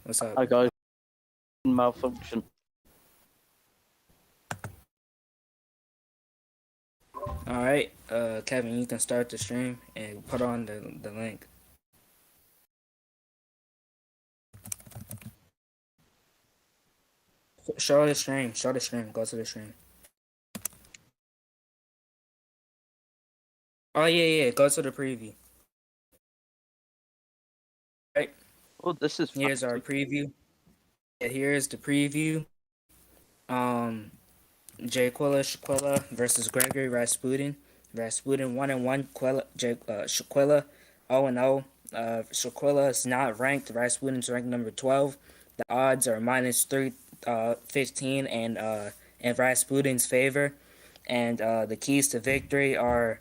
What's up? Hi guys, malfunction. All right, Kevin, you can start the stream and put on the link. Show the stream. Show the stream. Go to the stream. Oh yeah. Go to the preview. Right. Oh, this is Here's our fancy. preview. Yeah, here's the preview. Um, Shaquilla versus Gregory Rasputin. Rasputin 1-1. Shaquilla 0-0. Shaquilla is not ranked. Rasputin's ranked number 12. The odds are -315 in Rasputin's favor. And the keys to victory are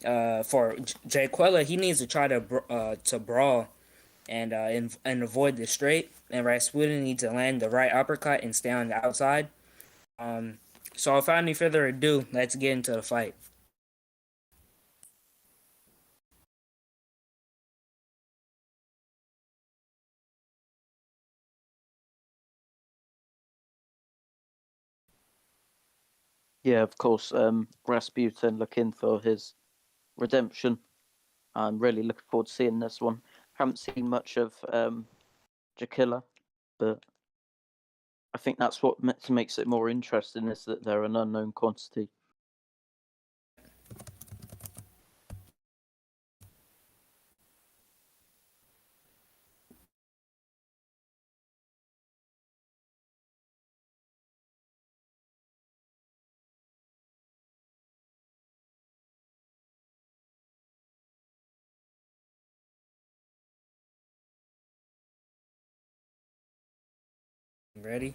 for Jaquella. He needs to try to brawl and avoid the straight. And Rasputin needs to land the right uppercut and stay on the outside. Um, so without any further ado, let's get into the fight. Yeah, of course. Rasputin looking for his redemption. I'm really looking forward to seeing this one. Haven't seen much of Jakilla, but I think that's what makes it more interesting is that they're an unknown quantity. Ready?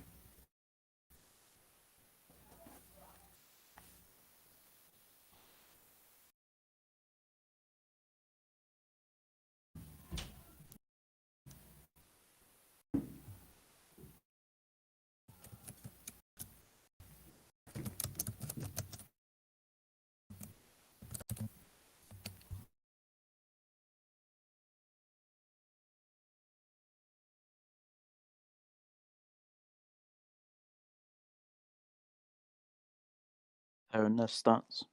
They're in their stats.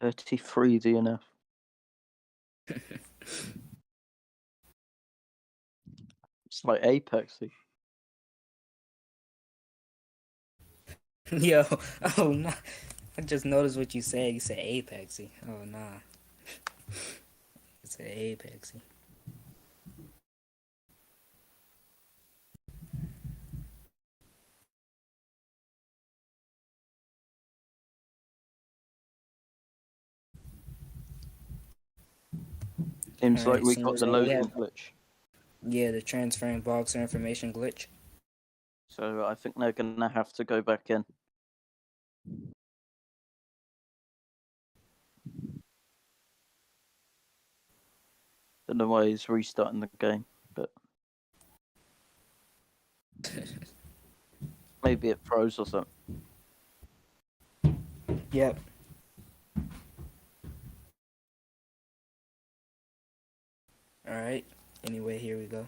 $33 DNF. It's like Apexy. Yo, oh no. I just noticed what you said. You said Apexy. Oh nah. You said Apexy. Seems like Alright, we got seems the like we loading have glitch. the transferring boxer information glitch. So I think they're gonna have to go back in. Don't know why he's restarting the game, but maybe it froze or something. Yep. Alright. Anyway, here we go.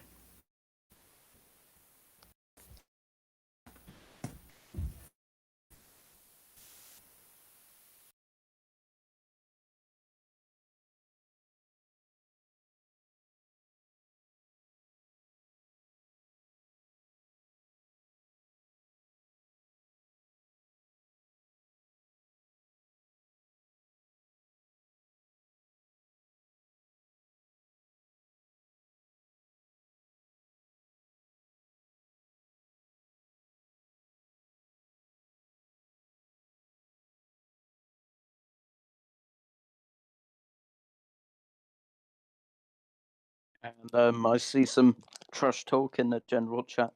And I see some trash talk in the general chat.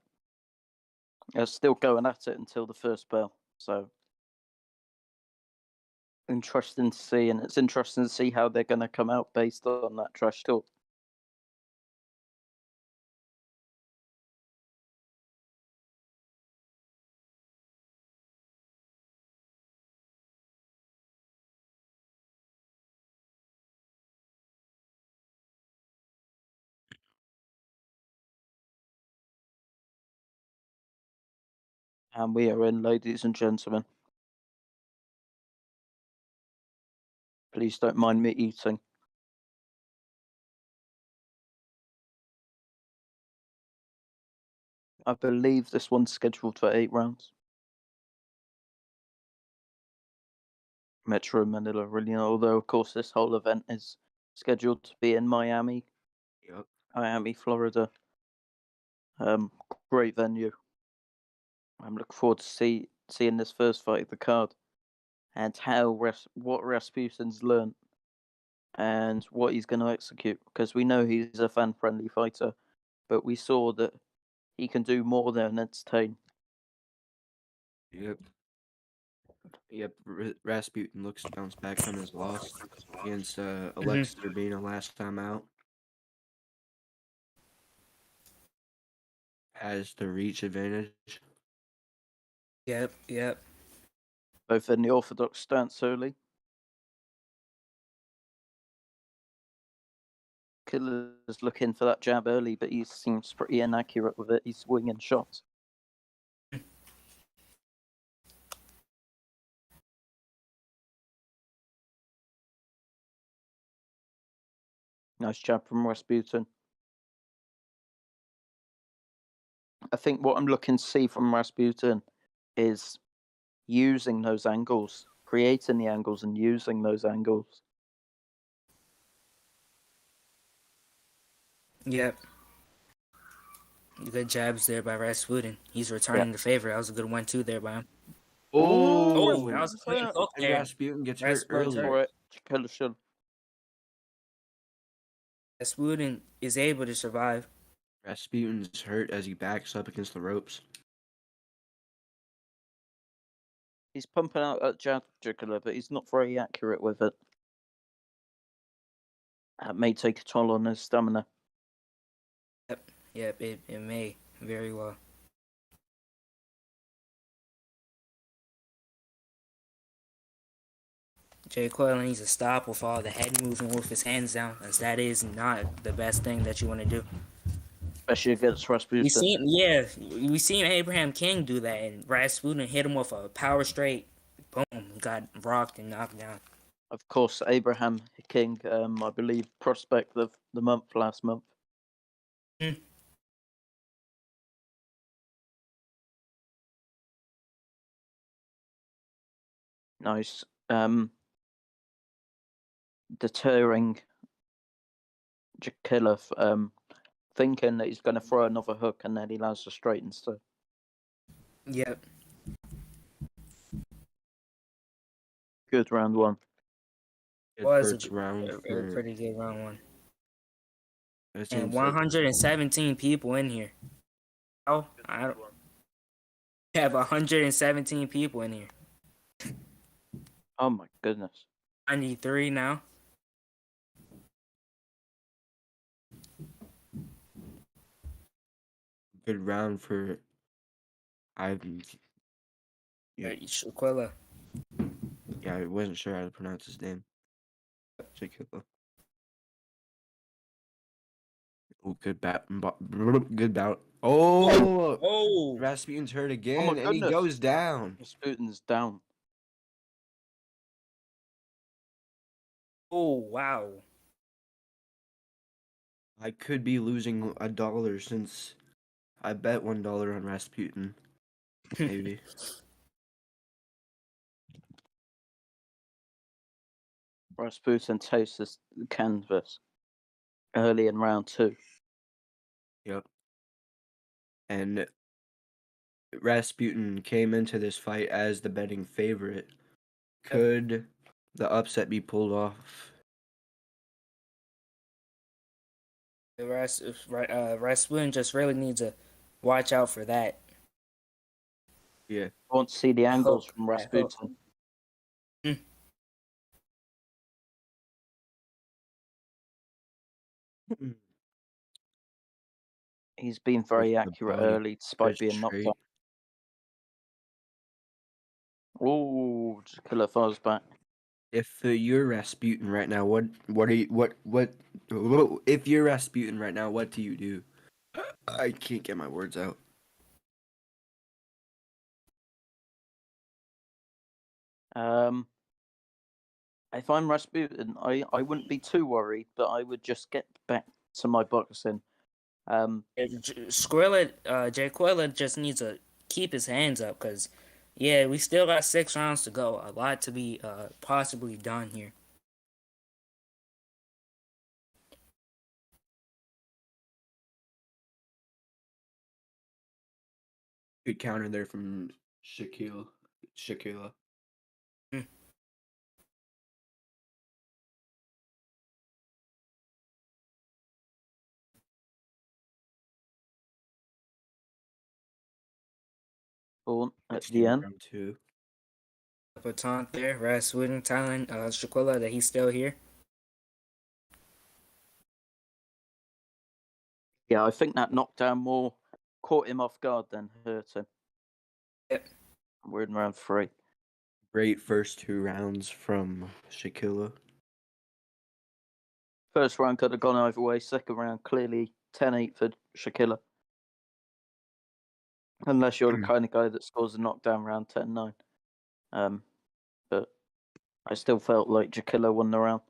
They're still going at it until the first bell. So interesting to see, and it's interesting to see how they're going to come out based on that trash talk. And we are in, ladies and gentlemen. Please don't mind me eating. I believe this one's scheduled for 8 rounds. Metro Manila Arena, although of course this whole event is scheduled to be in Miami. Yep. Miami, Florida. Great venue. I'm looking forward to seeing this first fight of the card and what Rasputin's learned and what he's going to execute, because we know he's a fan-friendly fighter, but we saw that he can do more than entertain. Yep. Yep. Rasputin looks to bounce back from his loss against Alexis Urbina last time out. Has the reach advantage. Yep. Both in the orthodox stance early. Killer's looking for that jab early, but he seems pretty inaccurate with it. He's winging shots. Nice jab from Rasputin. I think what I'm looking to see from Rasputin is using those angles, creating the angles and using those angles. Yep. Good jabs there by Rasputin. He's returning the favor. That was a good 1-2 there by him. Oh, That was a clean hook and there. Rasputin gets Rasputin's hurt early. For it, Killer should. Rasputin is able to survive. Rasputin's hurt as he backs up against the ropes. He's pumping out that jab, Killer, but he's not very accurate with it. That may take a toll on his stamina. Yep, it may very well. Jay Coyle needs to stop with all the head moving with his hands down, as that is not the best thing that you want to do. Especially against Rasputin. We seen Abraham King do that, and Rasputin hit him with a power straight. Boom, got rocked and knocked down. Of course, Abraham King, I believe, prospect of the month last month. Nice. Deterring Killer, thinking that he's going to throw another hook, and then he lands a straight instead. Yep. Good round one. It Was hurts round a for pretty good round one. it And seems like 117 people in here. Oh, I don't have 117 people in here. Oh my goodness. 93 now. good round for Ivan. Shaquilla. Yeah, I wasn't sure how to pronounce his name. Shaquilla. Oh, good bout. Oh, Oh, Rasputin's hurt Oh again, my and he goodness. goes down. Rasputin's down. oh, wow. I could be losing $1 since I bet $1 on Rasputin. Maybe. Rasputin tastes the canvas early in round 2. Yep. And Rasputin came into this fight as the betting favorite. Could the upset be pulled off? Rasputin just really needs to watch out for that. Yeah. I want to see the angles hook, from that hook. Rasputin. He's been very With the accurate body early despite good being knocked straight. out. Oh, Killer falls back. If you're Rasputin right now, what if you're Rasputin right now, what do you do? I can't get my words out. If I'm Rasputin, I wouldn't be too worried, but I would just get back to my boxing. Jay Quilla just needs to keep his hands up because, yeah, we still got 6 rounds to go. A lot to be possibly done here. Good counter there from Shaquille. Hmm. At the end. Round 2. Baton there, Rasputin telling Shaquilla that he's still here. Yeah, I think that knockdown more caught him off guard than hurt him. Yep. We're in round 3. Great first 2 rounds from Shaquille. First round could have gone either way. Second round, clearly 10-8 for Shaquilla. Unless you're the kind of guy that scores a knockdown round 10-9. But I still felt like Shaquilla won the round.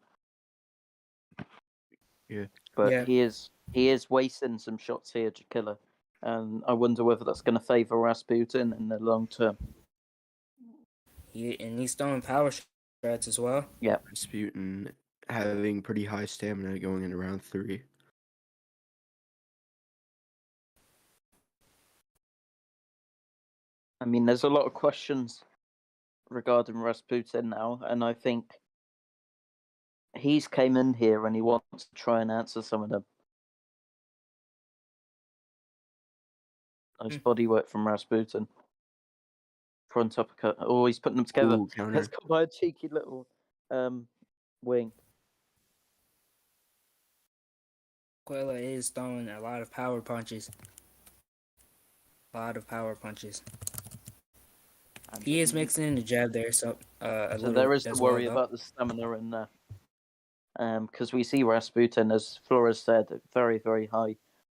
Yeah. But Yeah. he is wasting some shots here, Jakilla. And I wonder whether that's going to favour Rasputin in the long term. He's throwing power shots as well. Yeah. Rasputin having pretty high stamina going into round 3. I mean, there's a lot of questions regarding Rasputin now, and I think he's came in here and he wants to try and answer some of them. Nice bodywork from Rasputin. Front uppercut. Oh, he's putting them together. Ooh, counter. Let's go by a cheeky little wing. Quilla is throwing a lot of power punches. And He is mixing in the jab there, so there is the as worry well, about the stamina in there. Because we see Rasputin, as Flores said, very, very high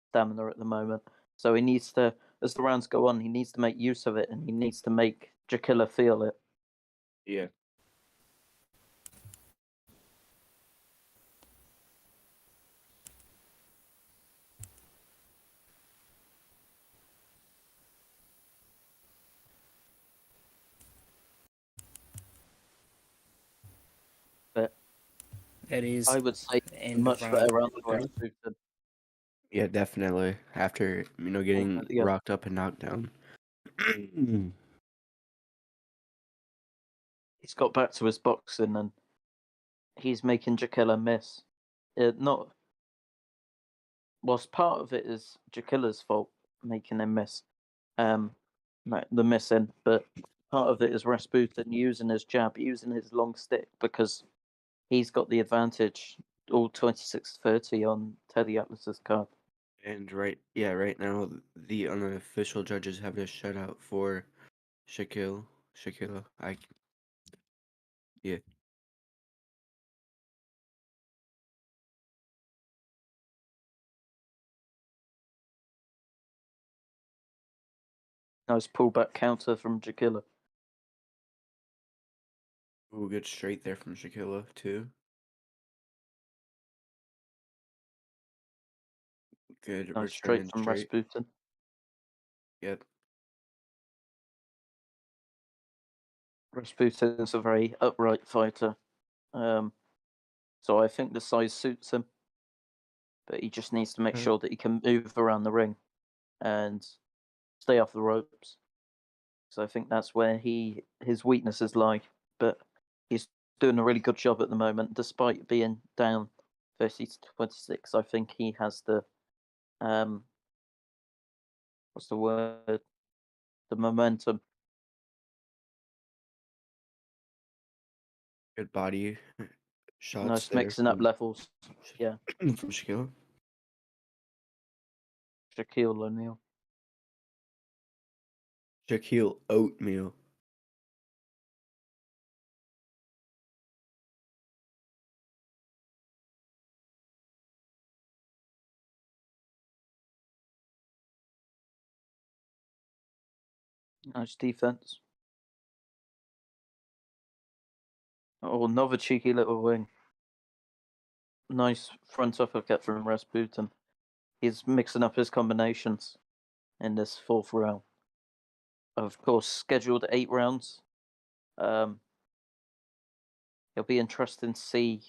stamina at the moment. So he needs to, as the rounds go on, he needs to make use of it, and he needs to make Jakilla feel it. Yeah. But that is. I would say in much round better round for Okay. Rasputin. Yeah, definitely. After, getting Yeah. rocked up and knocked down. He's got back to his boxing, and he's making Jakilla miss. Not. Whilst part of it is Jakilla's fault, making him miss. Like the missing, but part of it is Rasputin using his jab, using his long stick, because he's got the advantage, all 26-30 on Teddy Atlas's card. And right now, the unofficial judges have a shutout for Shaquilla. Yeah. Nice pullback counter from Jakilla. Ooh, good straight there from Shaquilla, too. Good Nice return straight from straight. Rasputin. Yep. Rasputin's a very upright fighter. So I think the size suits him. But he just needs to make sure that he can move around the ring and stay off the ropes. So I think that's where his weaknesses lie. But he's doing a really good job at the moment, despite being down 30-26. I think he has the what's the word? The momentum. Good body shots Nice there mixing up levels. Yeah, from Shaquilla. Shaquille O'Neal. Shaquille Oatmeal. Nice defense. Oh, another cheeky little wing. Nice front uppercut from Rasputin. He's mixing up his combinations in this fourth round. Of course, scheduled 8 rounds. It'll be interesting to see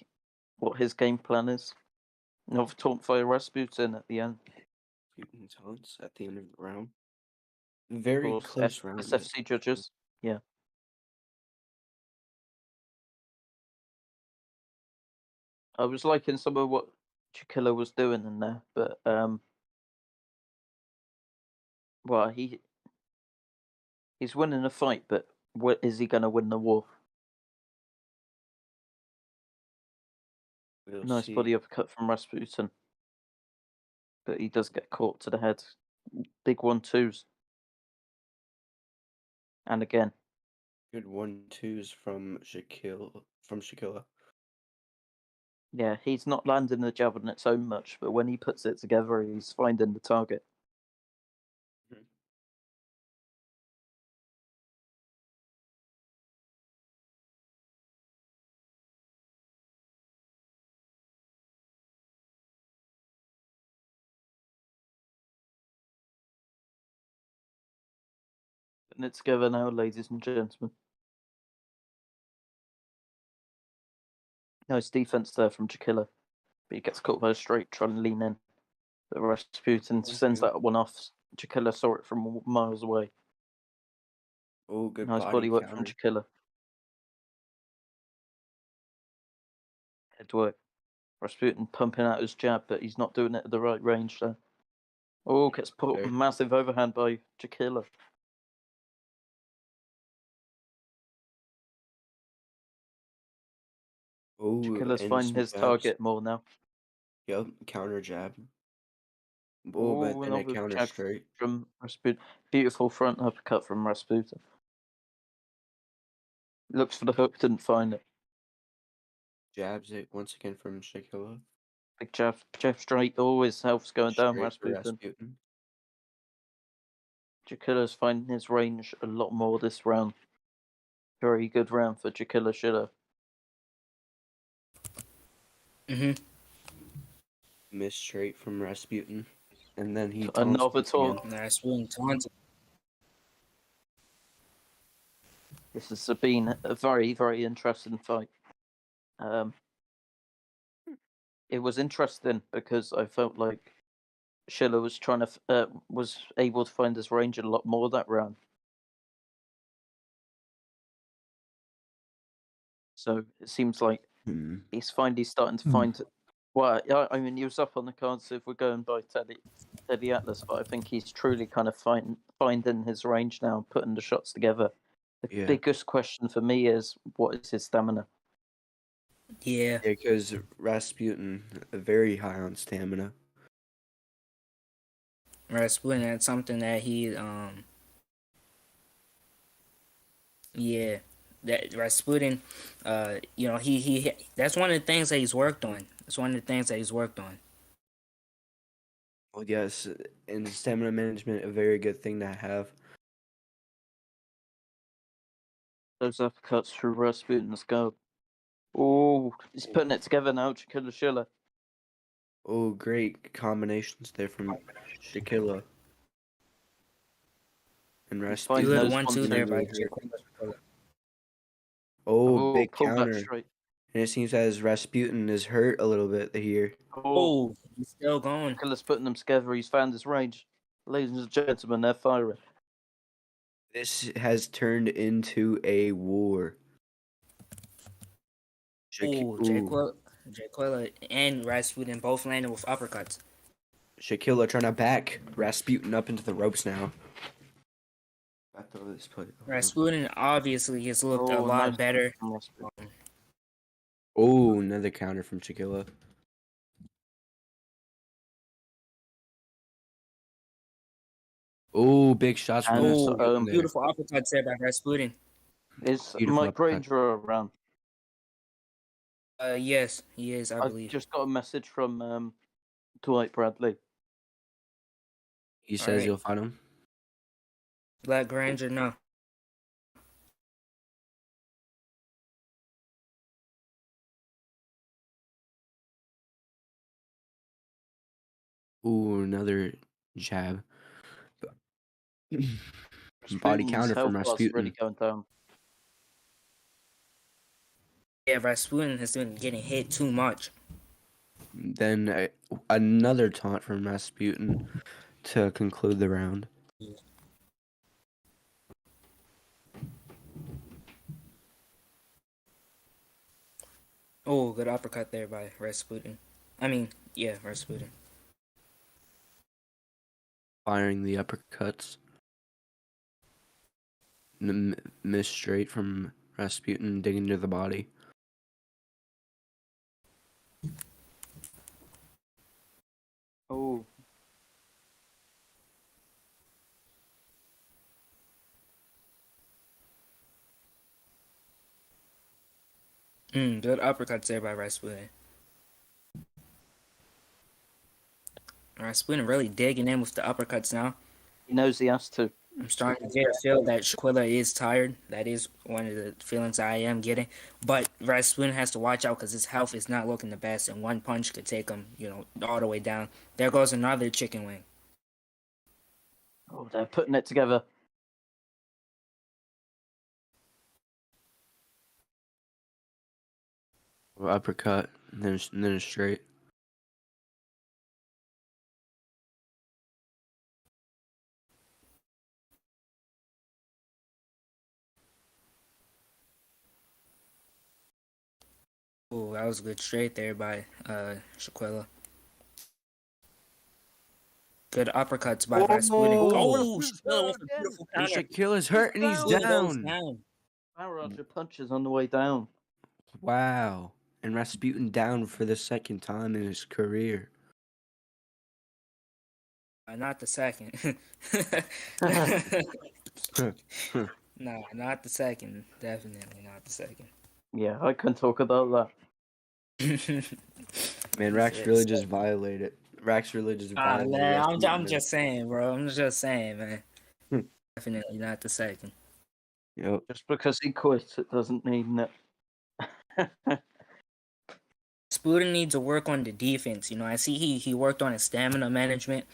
what his game plan is. Another taunt by Rasputin at the end. Rasputin taunts at the end of the round. Of Very course, close round. SFC judges. Yeah. I was liking some of what Chikilla was doing in there, but well, he's winning the fight, but is he going to win the war? We'll Nice see. body uppercut from Rasputin, but he does get caught to the head. Big 1-2s, and again, Good 1-2s from Shaquilla. yeah, he's not landing the jab on its own much, but when he puts it together, he's finding the target. Mhm. Putting it together now, ladies and gentlemen. Nice defense there from Chikilla, but he gets caught by a straight trying to lean in. But Rasputin sends that one off. Chikilla saw it from miles away. Oh, good Nice body work from counter. Chikilla. Head work. Rasputin pumping out his jab, but he's not doing it at the right range there. Oh, gets put Okay. massive overhand by Chikilla. Oh, Chikilla's and finding some his jabs. target more now. Yep, counter jab. Oh, Oh, but then a another counter jab straight. from Rasputin. Beautiful front uppercut from Rasputin. Looks for the hook, didn't find it. Jabs it once again from Shaquilla. Big jab straight. Oh, his health's going down, Straight for Rasputin. Rasputin. Chikilla's finding his range a lot more this round. Very good round for Chikilla Schiller. Miss straight from Rasputin. And then he taunts Another once again. taunt. Rasputin taunted. This has been a very, very interesting fight. It was interesting because I felt like Schiller was was able to find his range a lot more that round. So it seems like he's finally starting to find. Well, I mean, he was up on the cards if we're going by Teddy Atlas, but I think he's truly kind of finding his range now, and putting the shots together. The Yeah. biggest question for me is, what is his stamina? Yeah. Yeah, because Rasputin, very high on stamina. Rasputin, that's something that he yeah, that Rasputin, he that's one of the things that he's worked on. It's one of the things that he's worked on. Well, yes, and stamina management, a very good thing to have. Those uppercuts through Rasputin's guard. Oh, he's putting it together now, Chikilla Schiller. Oh, great combinations there from Shaquilla and Finding Good Rasputin. those 1-2 there by Really hurt. Jaquila. Oh, Oh, big pulled that counter. straight. And it seems as Rasputin is hurt a little bit here. Oh, Oh, he's still going. Chikilla's putting them together. He's found his range. Ladies and gentlemen, they're firing. This has turned into a war. Oh, Jaquila and Rasputin both landed with uppercuts. Shaquilla trying to back Rasputin up into the ropes now. I throw this plate. Rasputin obviously has looked a Oh, lot nice better. from Rasputin. Oh, another counter from Shaquilla. Oh, big shots from And Rasputin there. Beautiful uppercuts there by Rasputin. is Beautiful Mike uppercut. Granger around? Yes, he is, I I've believe. just got a message from Dwight Bradley. He says Alright. you'll fight him. Let Granger know. Ooh, another jab. Body Rasputin's counter from health bar's really Rasputin. going down. Yeah, Rasputin has been getting hit too much. Then another taunt from Rasputin to conclude the round. Oh, good uppercut there by Rasputin. I mean, yeah, Rasputin. Firing the uppercuts. Miss straight from Rasputin, digging to the body. Oh, Good uppercuts there by Rasputin. Rasputin really digging in with the uppercuts now. he knows he has to. I'm starting to get a feel that Shaquilla is tired. That is one of the feelings I am getting. But Rasputin has to watch out because his health is not looking the best, and one punch could take him, all the way down. There goes another chicken wing. Oh, they're putting it together. Uppercut, and then a straight. Oh, that was a good straight there by Shaquilla. Good uppercuts by Rasputin. Oh, Shaquilla with a beautiful and counter. Shaquilla's hurt and he's Shaquilla goes down. down. Barrage of punches on the way down. Wow. And Rasputin down for the second time in his career. Not the second. Nah, not the second. Definitely not the second. Yeah, I can talk about Man, Rax really just violated. Rax really just violated. Man, I'm Rasputin, man. just saying, bro. I'm just saying, man. Hmm. Definitely not the second. Yep. Just because he quit, it doesn't mean that. Spooder needs to work on the defense. I see he worked on his stamina management,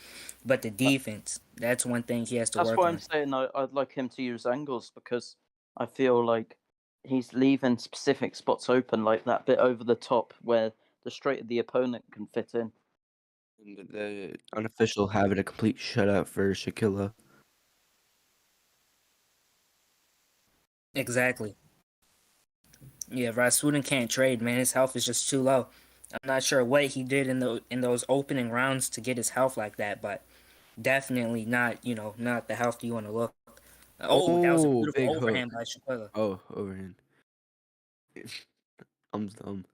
but the defense, that's one thing he has to That's work why on. I'm saying I'd like him to use angles because I feel like he's leaving specific spots open, like that bit over the top where the straight of the opponent can fit in. The unofficial having a complete shutout for Shaquilla. Exactly. Yeah, Rasputin can't trade, man. His health is just too low. I'm not sure what he did in those opening rounds to get his health like that, but definitely not, not the health you want to look. Oh, that was a Oh, beautiful big overhand hook. by Shaquilla. Oh, overhand. I'm dumb.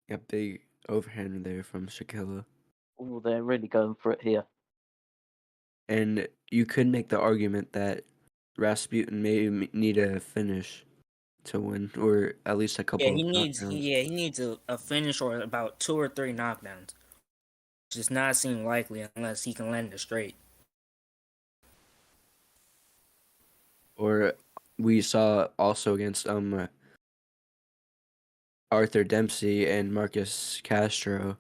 Yeah, big overhand there from Shaquilla. Oh, they're really going for it here. And you could make the argument that Rasputin may need a finish to win, or at least a Yeah, couple of knockdowns. he needs a finish or about 2 or 3 knockdowns. Which does not seem likely unless he can land it straight. Or we saw also against Arthur Dempsey and Marcus Castro.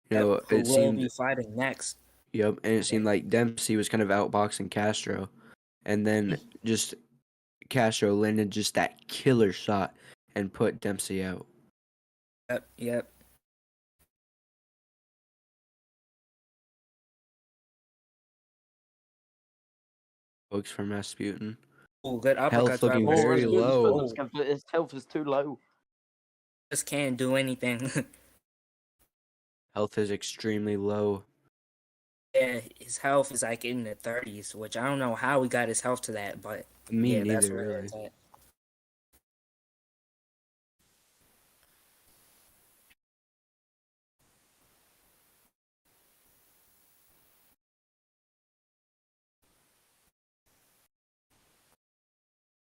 Who It will seemed be fighting next? yep, and it seemed like Dempsey was kind of outboxing Castro, and then just Castro landed just that killer shot and put Dempsey out. Yep. Hooks from Rasputin. Oh, good Health uppercuts by looking Oh, very Rasputin. Rasputin's putting low. it together, but his health is too low. Just can't do anything. Health is extremely low. Yeah, his health is like in the 30s, which I don't know how he got his health to that, but Me yeah, that's neither, where really. it's at.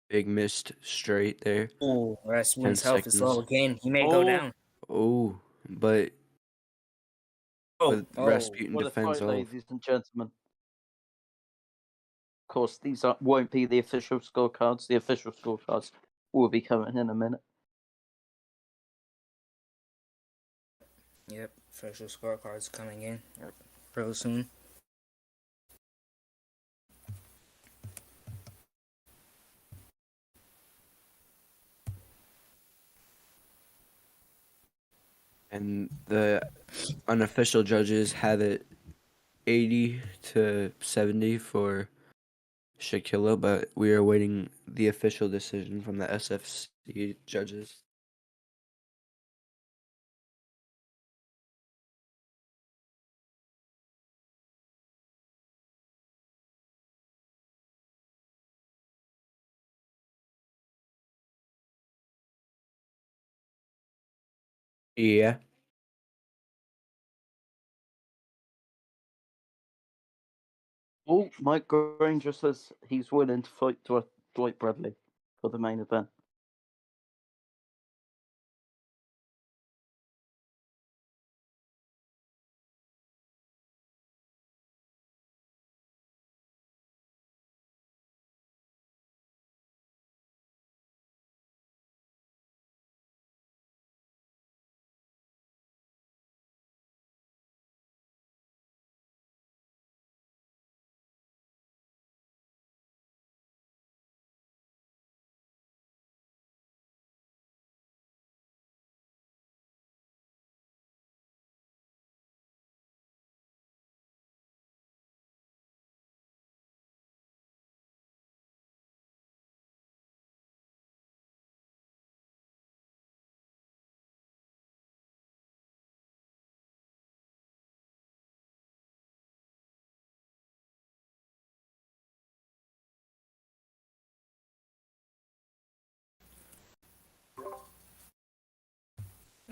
Big missed straight there. Oh, 10 Rasputin's health is low seconds. again. He may go Oh. down. Oh, but Oh, Rasputin What a defends fight, off. ladies and gentlemen. Of course, these won't be the official scorecards. The official scorecards will be coming in a minute. Yep, official scorecards coming in. real soon. And the unofficial judges have it 80-70 for Shaquilla, but we are awaiting the official decision from the SFC judges. Yeah. Oh, Mike Granger says he's willing to fight Dwight Bradley for the main event.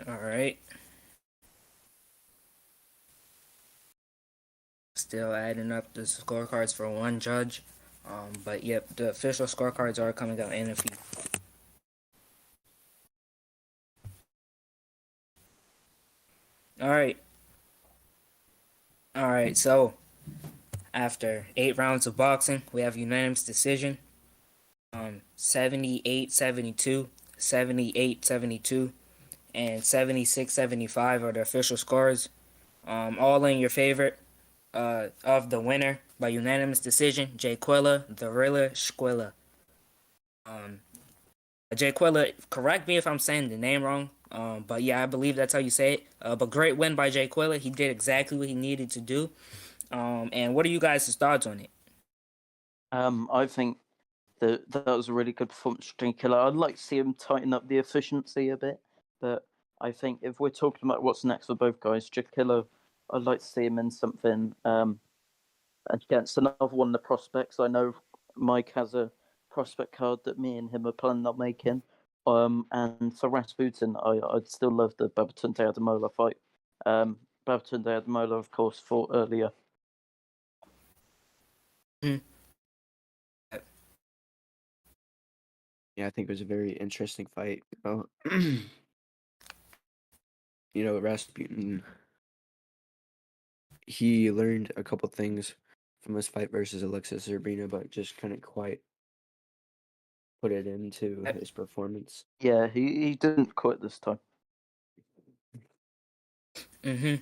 All right. Still adding up the scorecards for one judge. But yep, the official scorecards are coming out in a few. All right. All right. So after 8 rounds of boxing, we have unanimous decision. 78-72, 78-72, and 76-75 are the official scores. All in your favorite of the winner by unanimous decision, Jaquilla the Rilla Shquilla. Jaquilla, correct me if I'm saying the name wrong. But yeah, I believe that's how you say it. But great win by Jaquilla. He did exactly what he needed to do. And what are you guys' thoughts on it? I think that was a really good performance from Killer. I'd like to see him tighten up the efficiency a bit, but I think if we're talking about what's next for both guys, Jaquilla, I'd like to see him in something against another one of the prospects. I know Mike has a prospect card that me and him are planning on making. And for Rasputin, I'd still love the Babatunde Ademola fight. Babatunde Ademola, of course, fought earlier. Mhm. Yeah, I think it was a very interesting fight. Rasputin, he learned a couple things from his fight versus Alexis Urbina, but just couldn't quite put it into his performance. Yeah, he didn't quit this time. And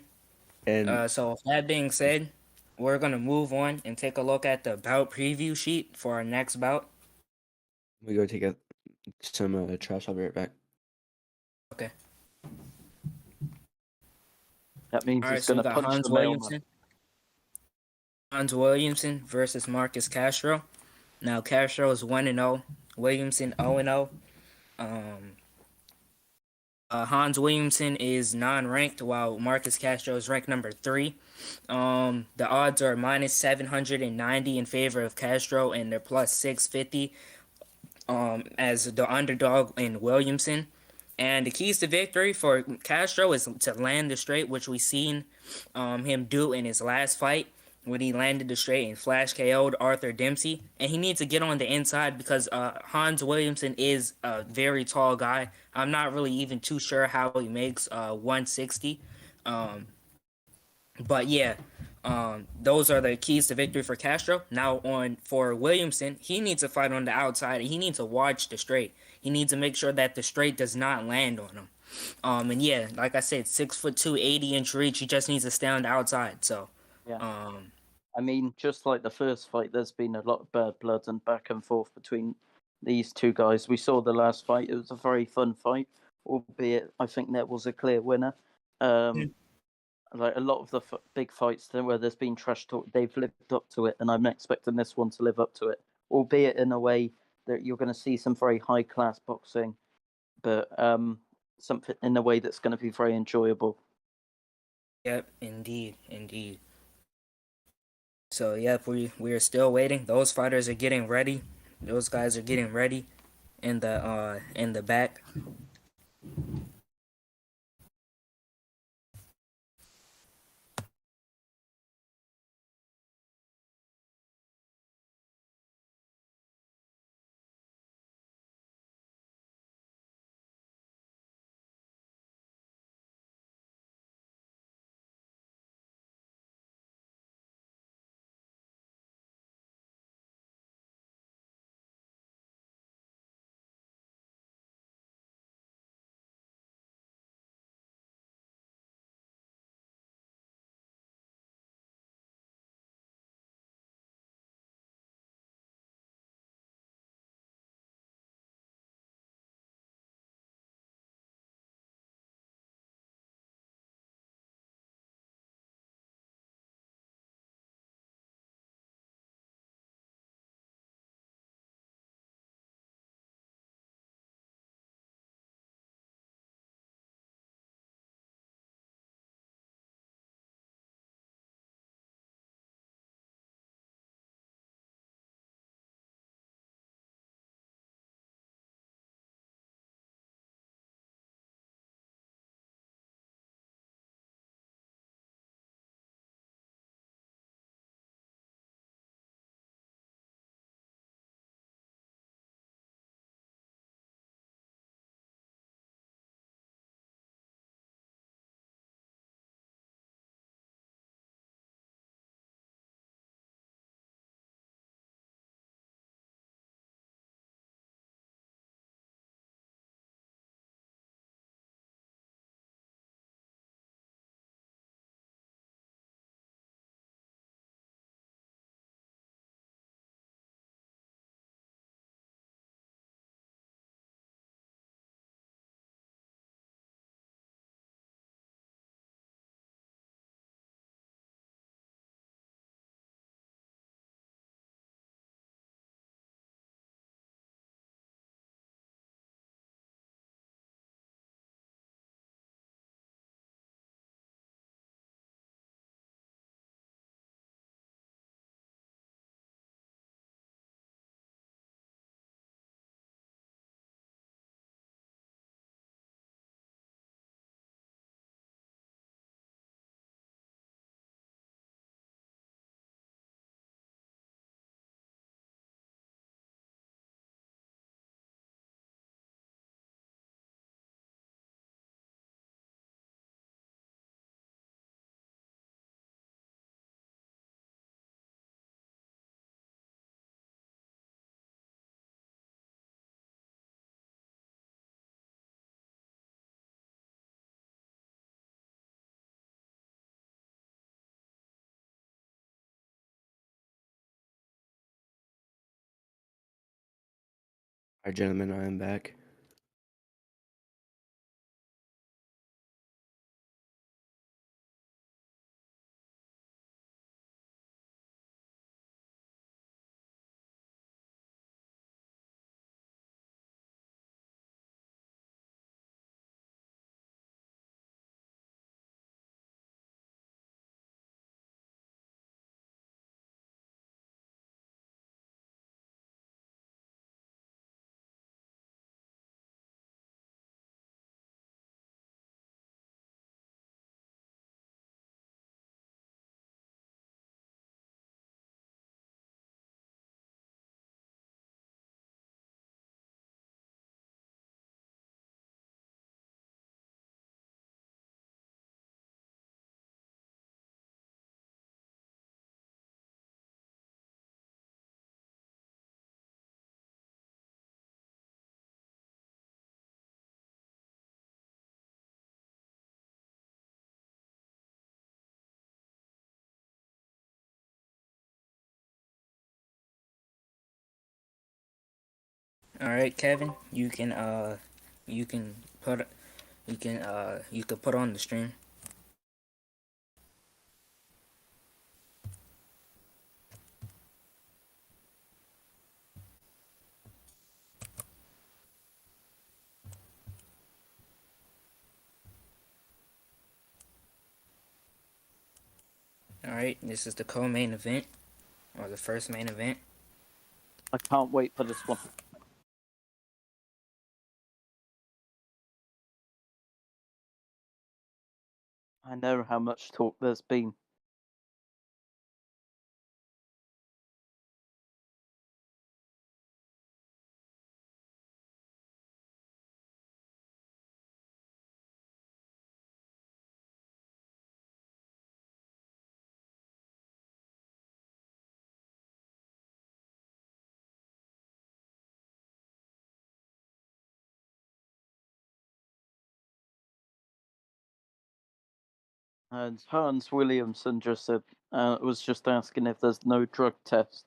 So with that being said, we're gonna move on and take a look at the bout preview sheet for our next bout. we go take some trash. I'll be right back. Okay. That means All he's right. So going we to got punch the mailman. Hans Williamson versus Marcus Castro. Now Castro is 1-0. Williamson 0-0. Hans Williamson is non-ranked, while Marcus Castro is ranked number 3. The odds are minus 790 in favor of Castro, and they're plus 650 as the underdog in Williamson. And the keys to victory for Castro is to land the straight, which we seen him do in his last fight when he landed the straight and flash KO'd Arthur Dempsey. And he needs to get on the inside because Hans Williamson is a very tall guy. I'm not really even too sure how he makes 160. But yeah, those are the keys to victory for Castro. Now for Williamson, he needs to fight on the outside and he needs to watch the straight. He needs to make sure that the straight does not land on him. And yeah, like I said, 6'2", 80-inch reach. He just needs to stay on the outside. So, Yeah. Um, I mean, just like the first fight, there's been a lot of bad blood and back and forth between these two guys. We saw the last fight; it was a very fun fight, albeit I think there was a clear winner. Um, like a lot of the big fights where there's been trash talk, they've lived up to it, and I'm expecting this one to live up to it, albeit in a way that you're going to see some very high class boxing, but something in a way that's going to be very enjoyable. yep, indeed. So yep, we are still waiting. Those fighters are getting ready. Those guys are getting ready in the back. All right, gentlemen, I am back. All right, Kevin, you can put you could put on the stream. All right, this is the co-main event or the first main event. I can't wait for this one. I know how much talk there's been. And Hans Williamson just said, was just asking if there's no drug test.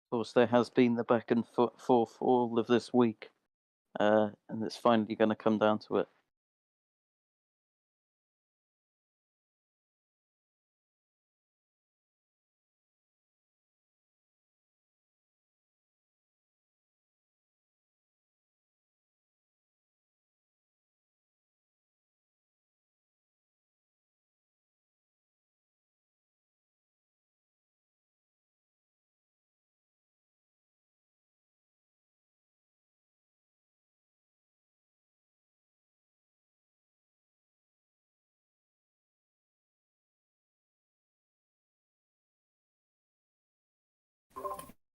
Of course, there has been the back and forth all of this week, and it's finally going to come down to it.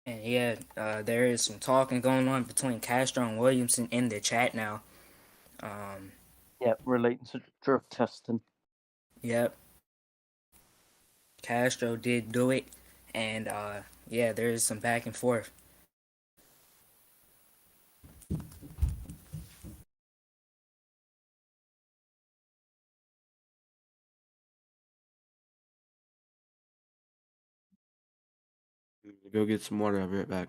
And yeah, there is some talking going on between Castro and Williamson in the chat now. Yeah, relating to drug testing. Yep, Castro did do it, and yeah, there is some back and forth. Go get some water. I'll be right back.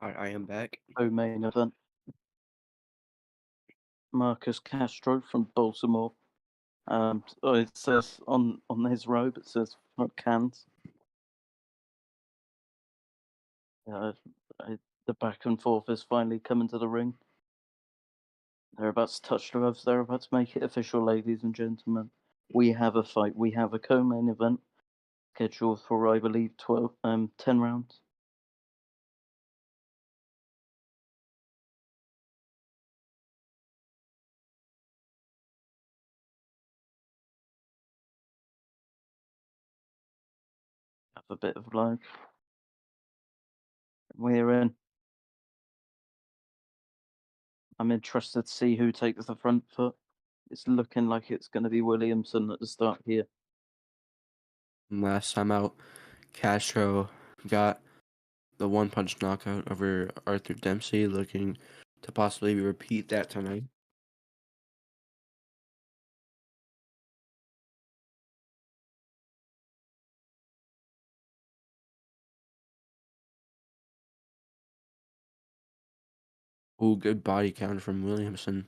I am back. Co-main event. Marcus Castro from Baltimore. It says on his robe, it says cans. Uh, the back and forth is finally coming to the ring. They're about to touch gloves. They're about to make it official, ladies and gentlemen. We have a fight. We have a co-main event scheduled for, I believe, 10 rounds. Have a bit of lag. We're in. I'm interested to see who takes the front foot. It's looking like it's going to be Williamson at the start here. Last time out, Castro got the one-punch knockout over Arthur Dempsey, looking to possibly repeat that tonight. Ooh, good body count from Williamson.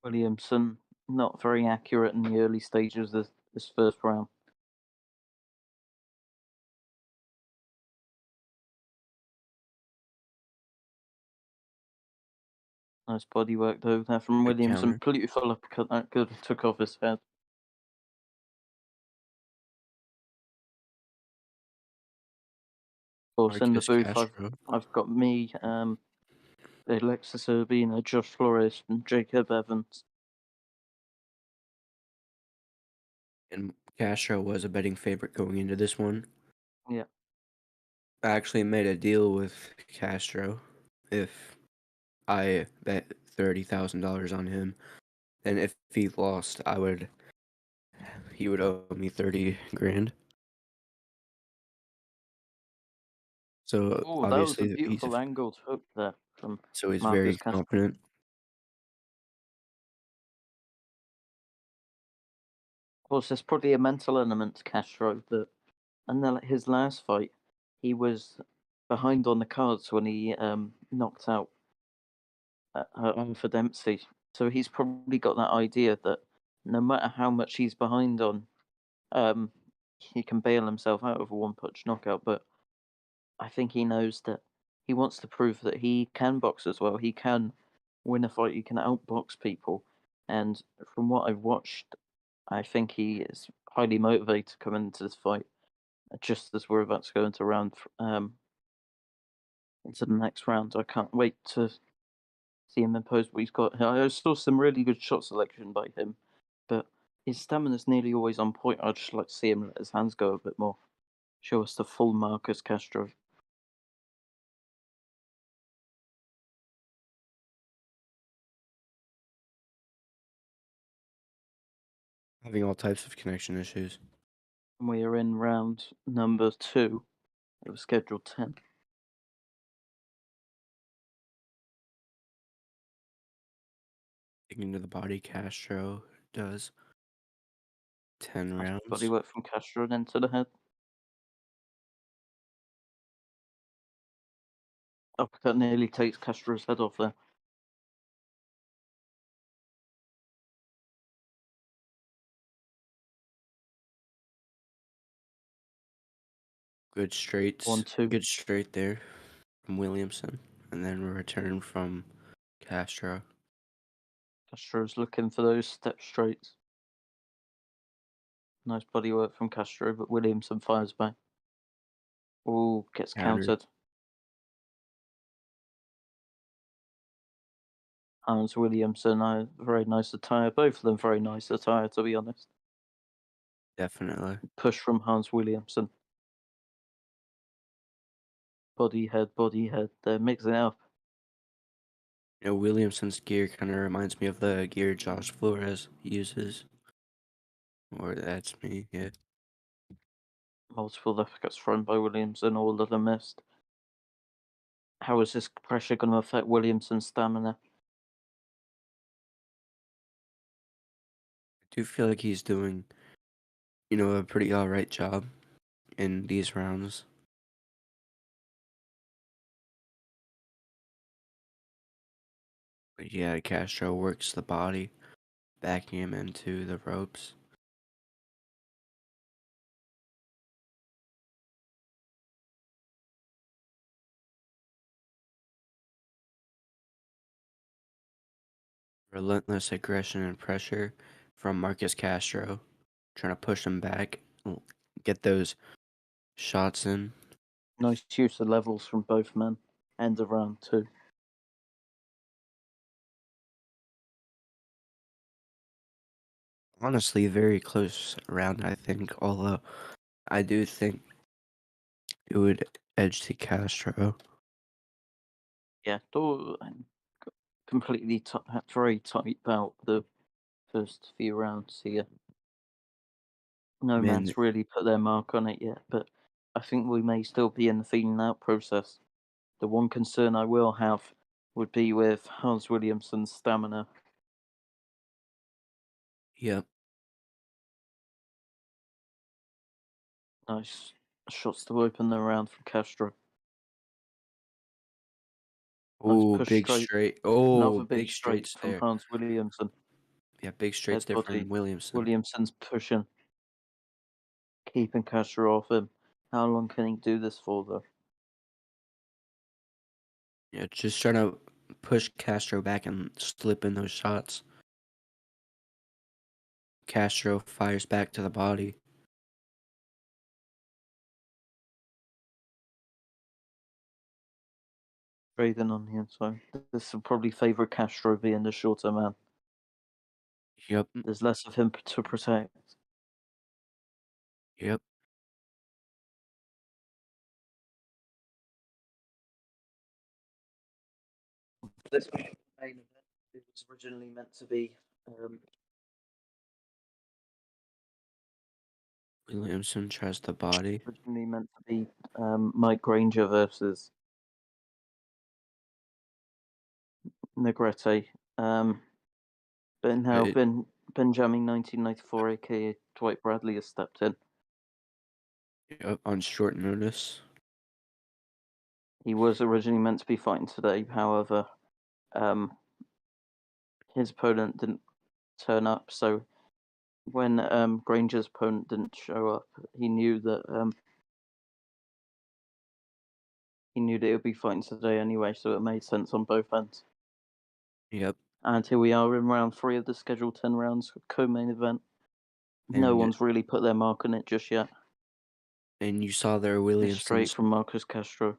Williamson, not very accurate in the early stages of this first round. Nice body work though there from Good Williamson. counter. Beautiful uppercut that good. Took off his head. Of course, in the Marcus booth, Castro. I've got me, Alexis Urbina, Josh Flores, and Jacob Evans. And Castro was a betting favorite going into this one. Yeah. I actually made a deal with Castro. If I bet $30,000 on him, and if he lost, he would owe me 30 grand. So Oh, that was a obviously beautiful angled hook there from he's Marcus very Castro. confident. Of course, there's probably a mental element to Castro that, and then his last fight, he was behind on the cards when he knocked out for Dempsey. So he's probably got that idea that no matter how much he's behind on, he can bail himself out of a one punch knockout. But I think he knows that he wants to prove that he can box as well. He can win a fight. He can outbox people. And from what I've watched, I think he is highly motivated coming into this fight. Just as we're about to go into into the next round, I can't wait to see him impose what he's got. I saw some really good shot selection by him, but his stamina's nearly always on point. I'd just like to see him let his hands go a bit more. Show us the full Marcus Castro. Having all types of connection issues. And we are in round number 2. It was scheduled 10. Taking to the body, Castro does 10 Nice rounds. body work from Castro and into the head. Uppercut nearly takes Castro's head off there. Good straights. 1-2. Good straight there from Williamson. And then a return from Castro. Castro's looking for those step straights. Nice body work from Castro, but Williamson fires back. Oh, gets countered. Hans Williamson, very nice attire. Both of them very nice attire, to be honest. Definitely. Push from Hans Williamson. Body head. They're mixing it up. You know, Williamson's gear kind of reminds me of the gear Josh Flores uses. Or that's me, yeah. Multiple uppercuts thrown by Williamson, all of them missed. How is this pressure going to affect Williamson's stamina? I do feel like he's doing, a pretty alright job in these rounds. But yeah, Castro works the body, backing him into the ropes. Relentless aggression and pressure from Marcus Castro, trying to push him back, get those shots in. Nice use of levels from both men. End of round 2. Honestly, very close round, I think. Although, I do think it would edge to Castro. Yeah, completely very tight bout the first few rounds here. No Man, man's really put their mark on it yet, but I think we may still be in the feeling out process. The one concern I will have would be with Hans Williamson's stamina. yep. Nice shots to open the round from Castro. Nice Oh, push big straight. straight. Oh, Another big straight straights from there. Hans Williamson. Yeah, big straights there body. from Williamson. Williamson's pushing, keeping Castro off him. How long can he do this for, though? Yeah, just trying to push Castro back and slip in those shots. Castro fires back to the body. Breathing on the inside. This will probably favour Castro being the shorter man. Yep, There's less of him to protect. yep. This main event, it was originally meant to be Williamson tries the body. Mike Granger versus Negrette. But now It, Benjamin 1994, aka Dwight Bradley, has stepped in. yep, on short notice. He was originally meant to be fighting today, however, his opponent didn't turn up. So when Granger's opponent didn't show up, he knew that he would be fighting today anyway. So it made sense on both ends. Yep. And here we are in round 3 of the scheduled 10 rounds co-main event. No And one's really put their mark on it just yet. and you saw there It's Williamson. straight from Marcus Castro.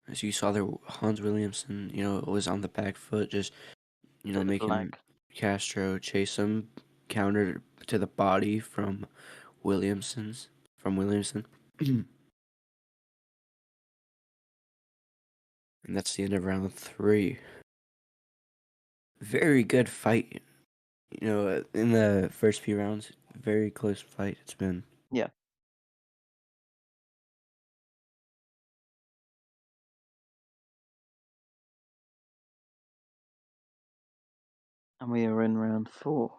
As you saw there, Hans Williamson, was on the back foot, just making Black. Castro chase him, counter to the body from Williamson. And that's the end of round 3. Very good fight. In the first few rounds, very close fight it's been. Yeah. And we are in round 4.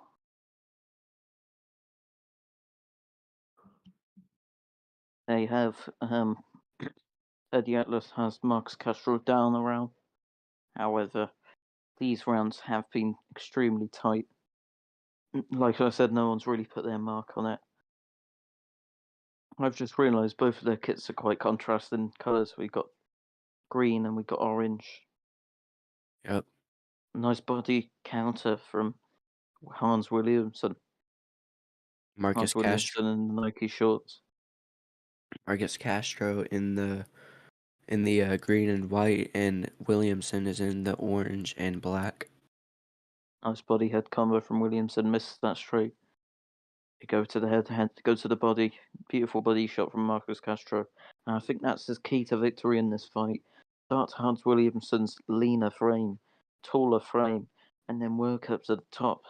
They have Eddie Atlas has Marcus Castro down the round. However, these rounds have been extremely tight. Like I said, no one's really put their mark on it. I've just realised both of their kits are quite contrasting colours. We got green and we got orange. Yep. Nice body counter from Hans Williamson. Marcus Hans Williamson Castro. in the Nike shorts. Marcus Castro in the green and white, and Williamson is in the orange and black. Nice body head combo from Williamson. Missed that straight. You go to the head, go to the body. Beautiful body shot from Marcus Castro. And I think that's his key to victory in this fight. Start Hans Williamson's leaner frame, taller frame, and then work up to the top.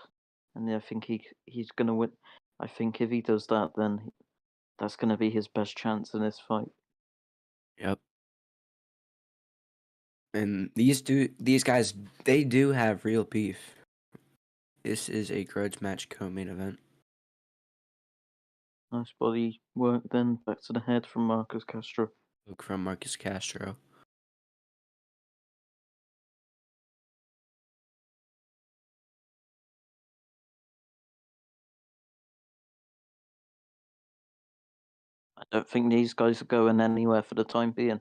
And I think he's going to win. I think if he does that, then that's going to be his best chance in this fight. Yep. And these guys, they do have real beef. This is a grudge match co-main event. Nice body work then. Back to the head from Marcus Castro. Look from Marcus Castro. I don't think these guys are going anywhere for the time being. I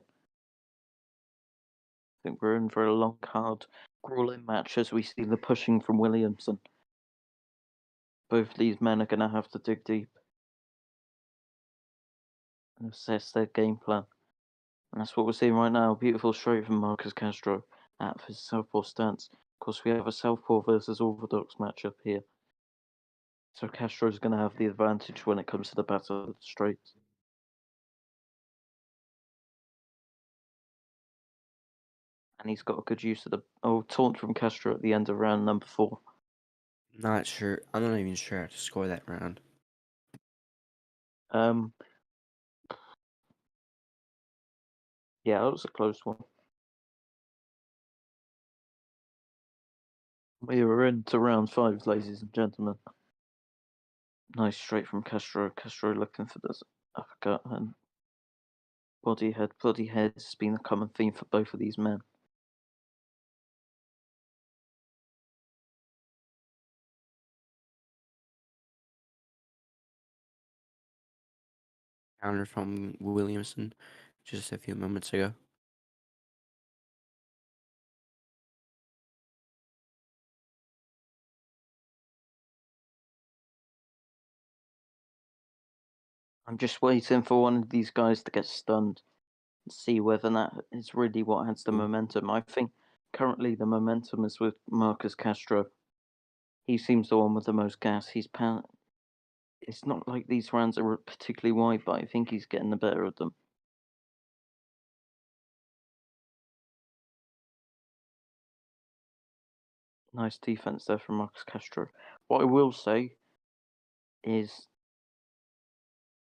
think we're in for a long, hard, grueling match as we see the pushing from Williamson. Both these men are going to have to dig deep and assess their game plan. And that's what we're seeing right now. Beautiful straight from Marcus Castro out of his southpaw stance. Of course, we have a southpaw versus orthodox matchup here. So Castro's going to have the advantage when it comes to the battle of the straights. And he's got a good use of the taunt from Castro at the end of round number 4. Not sure. I'm not even sure how to score that round. Yeah, it was a close one. We were into round 5, ladies and gentlemen. Nice straight from Castro. Castro looking for this uppercut and body head. Bloody head has been a common theme for both of these men. Counter from Williamson just a few moments ago. I'm just waiting for one of these guys to get stunned and see whether that is really what adds the Ooh. momentum. I think currently the momentum is with Marcus Castro. He seems the one with the most gas. It's not like these rounds are particularly wide, but I think he's getting the better of them. Nice defense there from Marcus Castro. What I will say is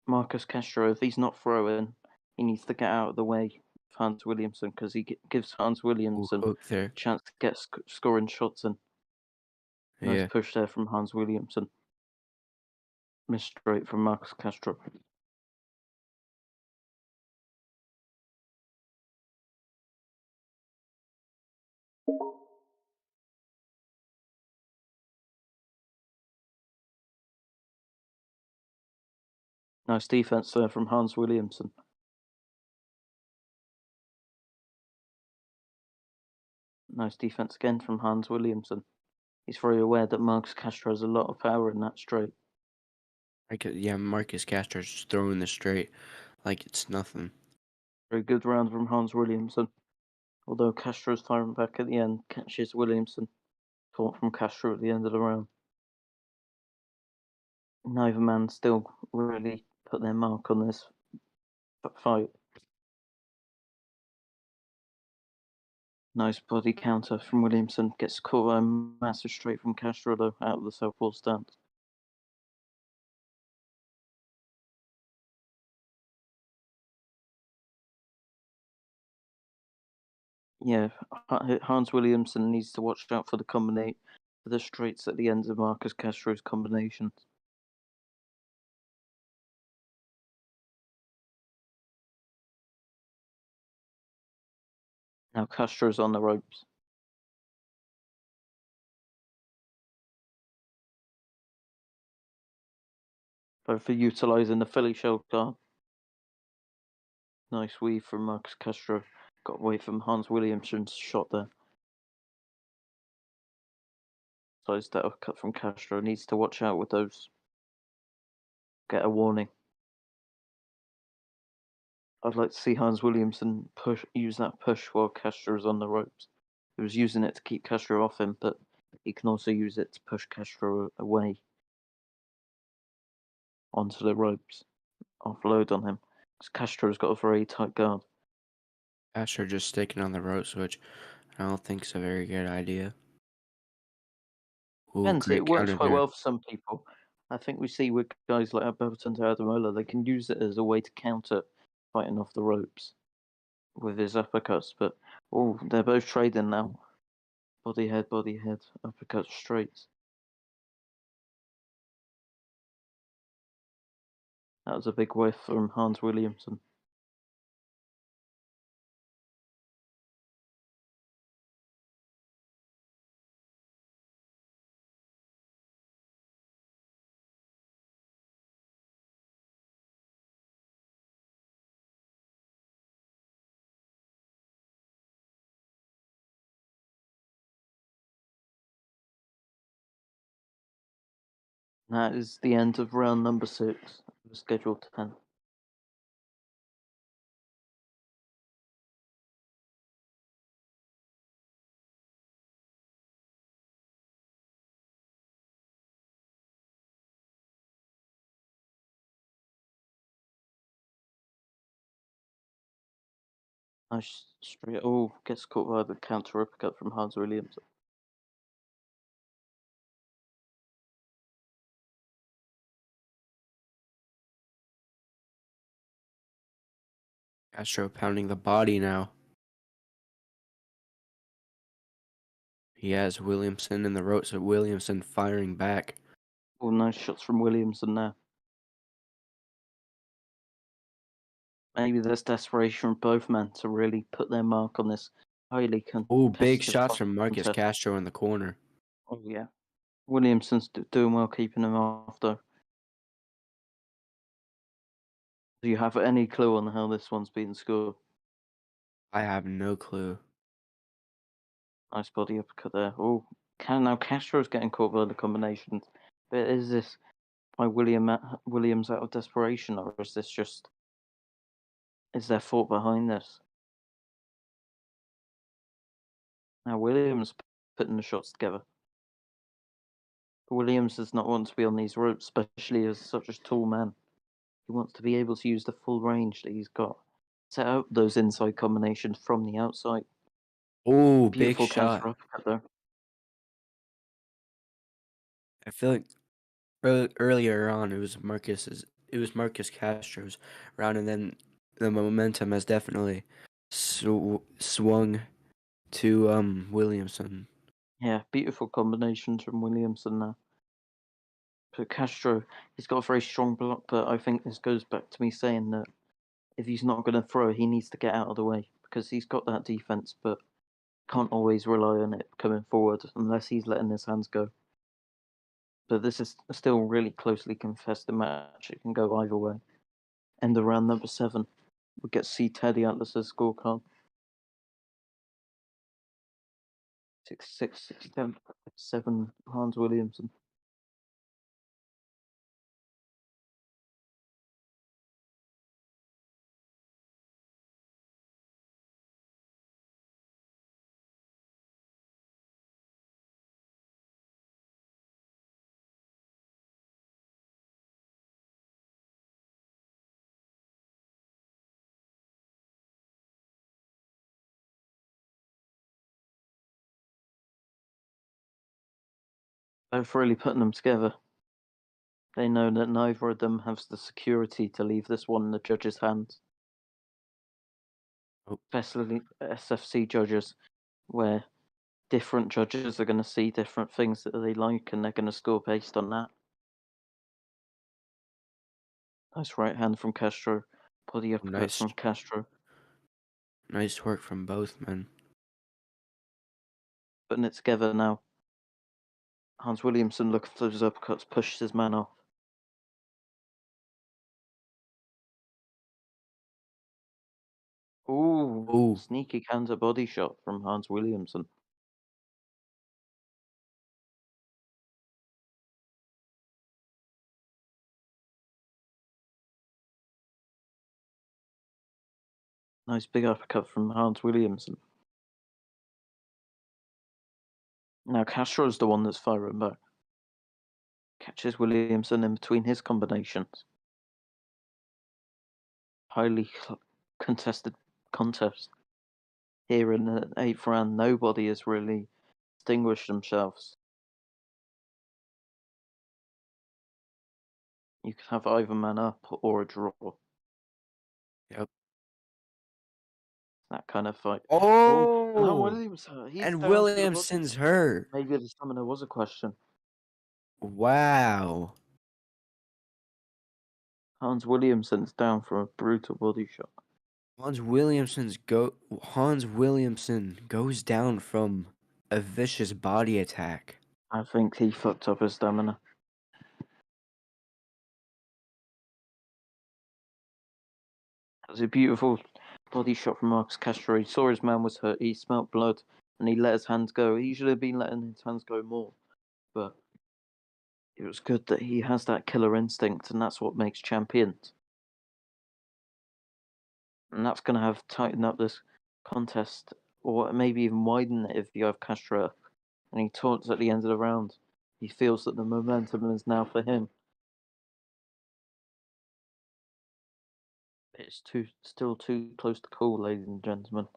Marcus Castro, if he's not throwing, he needs to get out of the way of Hans Williamson because he gives Hans Ooh, Williamson hook a there. chance to get scoring shots in. Nice Yeah. push there from Hans Williamson. Missed straight from Marcus Castro. Nice defense there from Hans Williamson. Nice defense again from Hans Williamson. He's very aware that Marcus Castro has a lot of power in that straight. Yeah, Marcus Castro's just throwing the straight like it's nothing. Very good round from Hans Williamson. Although Castro's firing back at the end, catches Williamson. Caught from Castro at the end of the round. Neither man still really put their mark on this fight. Nice body counter from Williamson. Gets caught by a massive straight from Castro though, out of the southpaw stance. Yeah, Hans Williamson needs to watch out for the straights at the ends of Marcus Castro's combinations. Now Castro's on the ropes. Both are utilising the Philly shell guard. Nice weave from Marcus Castro. Got away from Hans Williamson's shot there. Size that cut from Castro. Needs to watch out with those. Get a warning. I'd like to see Hans Williamson use that push while Castro's on the ropes. He was using it to keep Castro off him, but he can also use it to push Castro away onto the ropes, offload on him. Because Castro's got a very tight guard. Castro just sticking on the ropes, which I don't think is a very good idea. Ooh, Depends, great it works counter quite there. well for some people. I think we see with guys like Alberto Adamola, they can use it as a way to counter fighting off the ropes with his uppercuts. But they're both trading now. Body head, uppercut straights. That was a big whiff from Hans Williamson. That is the end of round number 6 of scheduled 10. Nice straight. Gets caught by the counter uppercut from Hans Williamson. Castro pounding the body now. He has Williamson in the ropes, but Williamson firing back. Nice shots from Williamson there. Maybe there's desperation from both men to really put their mark on this highly competitive Big shots from Marcus contest. Castro in the corner. Oh yeah, Williamson's doing well keeping him off though. Do you have any clue on how this one's been scored? I have no clue. Nice body uppercut there. Oh, now Castro's getting caught by the combinations. But is this by Williams out of desperation, or is there thought behind this? Now Williams putting the shots together. Williams does not want to be on these ropes, especially as such a tall man. He wants to be able to use the full range that he's got. Set out those inside combinations from the outside. Oh, big Beautiful shot. counter uppercut there. I feel like earlier on it was Marcus Castro's round, and then the momentum has definitely swung to Williamson. Yeah, beautiful combinations from Williamson now. But Castro, he's got a very strong block, but I think this goes back to me saying that if he's not going to throw, he needs to get out of the way because he's got that defense, but can't always rely on it coming forward unless he's letting his hands go. But this is still really closely contested match. It can go either way. End of round number 7. We get to see Teddy Atlas's scorecard. 6-6, 6-7, Hans Williamson. Both really putting them together. They know that neither of them has the security to leave this one in the judges' hands. Oh. Especially SFC judges, where different judges are going to see different things that they like and they're going to score based on that. Nice right hand from Castro. Body uppercut from Castro. Nice work from both men. Putting it together now. Hans Williamson looking for those uppercuts, pushes his man off. Ooh, sneaky counter body shot from Hans Williamson. Nice big uppercut from Hans Williamson. Now Castro's the one that's firing back. Catches Williamson in between his combinations. Highly contested contest. Here in the 8th round, nobody has really distinguished themselves. You could have either man up or a draw. Yep. That kind of fight. Oh, Williams hurt. He's and down for the body. Williamson's hurt. Maybe the stamina was a question. Wow. Hans Williamson's down for a brutal body shot. Hans Williamson goes down from a vicious body attack. I think he fucked up his stamina. That was a beautiful body shot from Marcus Castro. He saw his man was hurt. He smelt blood, and he let his hands go. He should have been letting his hands go more, but it was good that he has that killer instinct, and that's what makes champions. And that's going to have tightened up this contest, or maybe even widen it if you have Castro up. And he taunts at the end of the round. He feels that the momentum is now for him. It's still too close to call, ladies and gentlemen.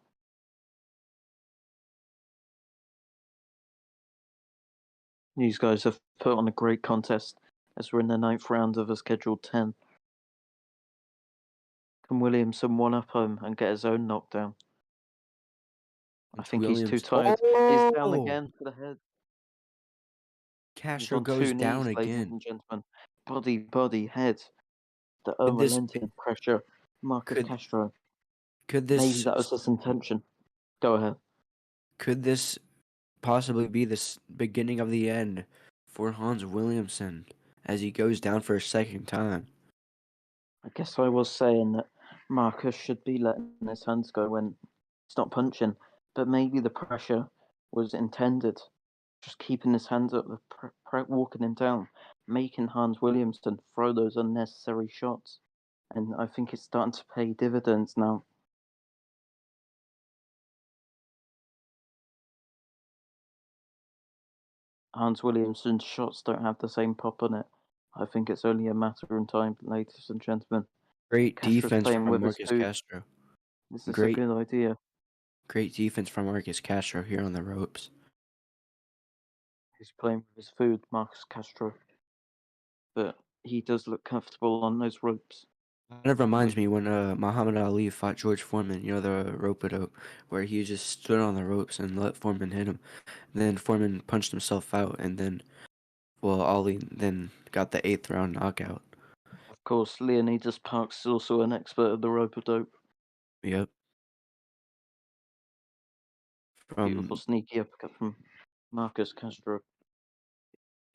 These guys have put on a great contest as we're in the 9th round of a scheduled 10. Can Williamson one-up him and get his own knockdown? I think he's too tired. He's down again for the head. Castro goes down knees, again. ladies and gentlemen. Body, head. The unrelenting pressure. Marcus Castro. Maybe that was his intention. Go ahead. Could this possibly be the beginning of the end for Hans Williamson as he goes down for a second time? I guess I was saying that Marcus should be letting his hands go when he's not punching, but maybe the pressure was intended. Just keeping his hands up, walking him down, making Hans Williamson throw those unnecessary shots. And I think it's starting to pay dividends now. Hans Williamson's shots don't have the same pop on it. I think it's only a matter of time, ladies and gentlemen. Great Castro's defense playing from with his Marcus food. Castro. This is a Great, good idea. great defense from Marcus Castro here on the ropes. He's playing with his food, Marcus Castro. But he does look comfortable on those ropes. Kind of reminds me when Muhammad Ali fought George Foreman, the rope-a-dope, where he just stood on the ropes and let Foreman hit him. Then Foreman punched himself out, and then, well, Ali then got the 8th round knockout. Of course, Leonidas Parks is also an expert of the rope-a-dope. Yep. Beautiful sneaky uppercut from Marcus Castro.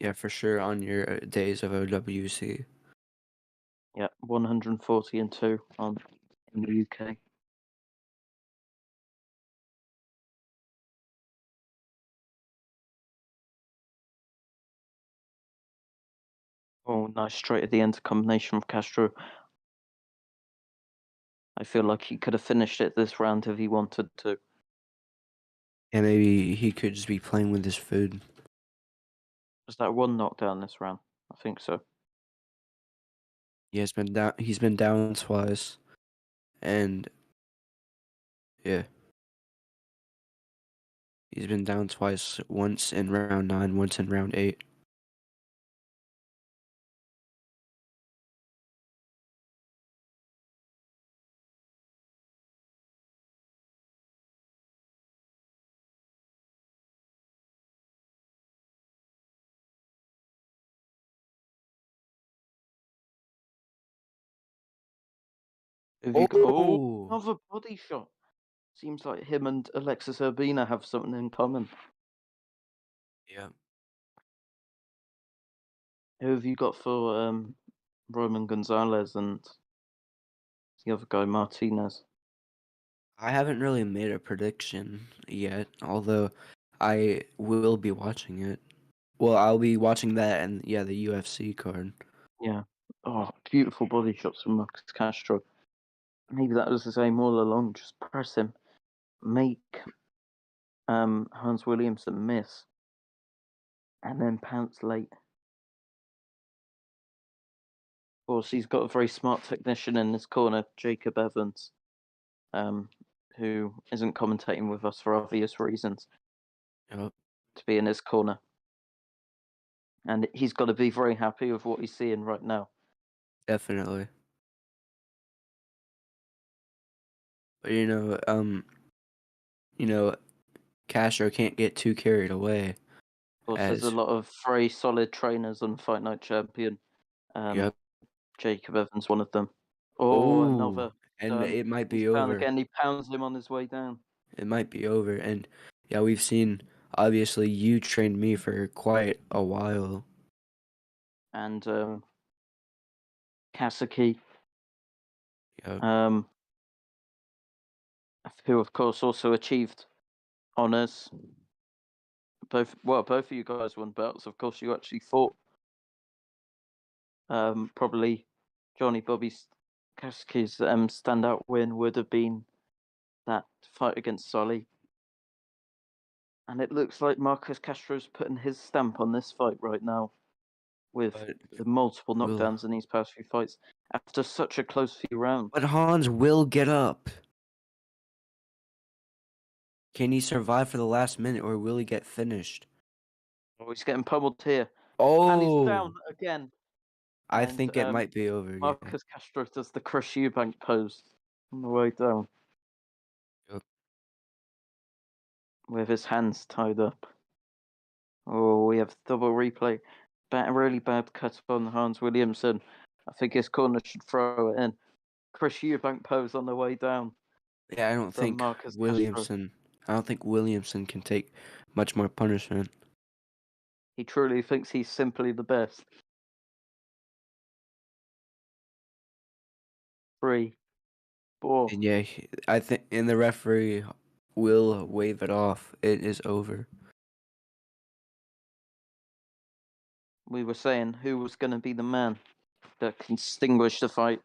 Yeah, for sure on your days of OWC. Yeah, 140-2 in the UK. Oh, nice straight at the end combination from Castro. I feel like he could have finished it this round if he wanted to. And maybe he could just be playing with his food. Was that one knockdown this round? I think so. Yeah, he's been down twice. And yeah. He's been down twice, once in round 9, once in round 8. Oh, Oh! another body shot. Seems like him and Alexis Urbina have something in common. Yeah. Who have you got for Roman Gonzalez and the other guy, Martinez? I haven't really made a prediction yet, although I will be watching it. Well, I'll be watching that and, yeah, the UFC card. Yeah. Oh, beautiful body shots from Marcus Castro. Maybe that was the same all along. Just press him, make Hans Williamson miss, and then pounce late. Of course, he's got a very smart technician in this corner, Jacob Evans, who isn't commentating with us for obvious reasons Yep, to be in his corner. And he's got to be very happy with what he's seeing right now. definitely. But, Castro can't get too carried away. Of course, there's a lot of very solid trainers on Fight Night Champion. Yep. Jacob Evans, one of them. Oh, Oh, another. and it might He's be down over. again. He pounds him on his way down. It might be over. And yeah, we've seen, obviously, you trained me for quite a while. And Kasaki, Yep. who of course also achieved honours. Both of you guys won belts. Of course, you actually fought. Probably Johnny Bobby Kasaki's standout win would have been that fight against Solly. And it looks like Marcus Castro's putting his stamp on this fight right now, with the multiple knockdowns in these past few fights after such a close few rounds. But Hans will get up. Can he survive for the last minute, or will he get finished? Oh, he's getting pummeled here. Oh! And he's down again. I think it might be over. Marcus Castro does the Chris Eubank pose on the way down. Yep. With his hands tied up. Oh, we have double replay. Really bad cut on Hans Williamson. I think his corner should throw it in. Chris Eubank pose on the way down. Yeah, I don't think Marcus Williamson. I don't think Williamson can take much more punishment. He truly thinks he's simply the best. 3, 4. And yeah, I think, and the referee will wave it off. It is over. We were saying who was going to be the man that can distinguish the fight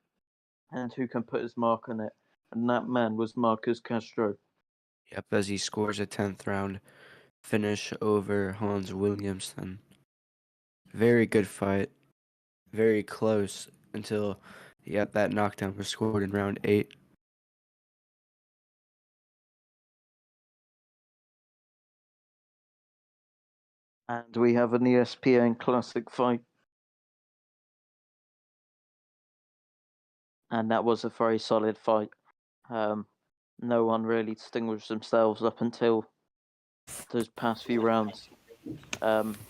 and who can put his mark on it. And that man was Marcus Castro. Yep, as he scores a 10th round finish over Hans Williamson. Very good fight. Very close until, yep, that knockdown was scored in round 8. And we have an ESPN Classic fight. And that was a very solid fight. No one really distinguished themselves up until those past few rounds.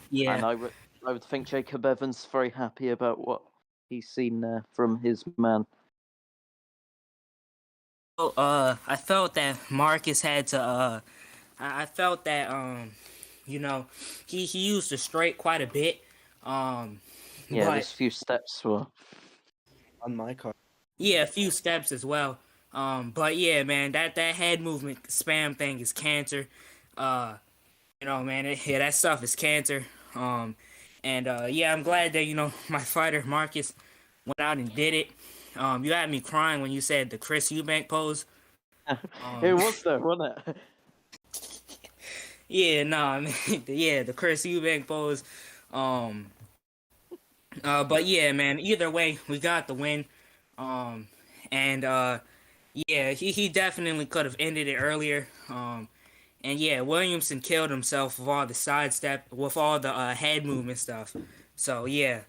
Yeah. And I would think Jacob Evans is very happy about what he's seen there from his man. I felt that Marcus had to I felt that he used the straight quite a bit. Yeah, But there's a few steps for. On my card. yeah, a few steps as well. But yeah, man, that head movement spam thing is cancer. Man, yeah, that stuff is cancer. And yeah, I'm glad that my fighter Marcus went out and did it. You had me crying when you said the Chris Eubank pose. It was though, wasn't it? Yeah, no, I mean, yeah, the Chris Eubank pose. But yeah, man, either way, we got the win. And yeah, he definitely could have ended it earlier. And yeah, Williamson killed himself with all the sidestep, with all the head movement stuff. So yeah,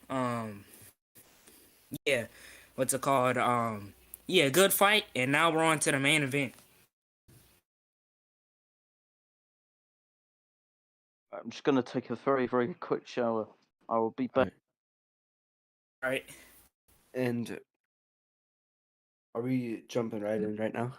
um, yeah, what's it called? Yeah, good fight. And now we're on to the main event. I'm just gonna take a very, very quick shower. I will be back. All right. And are we jumping right in right now?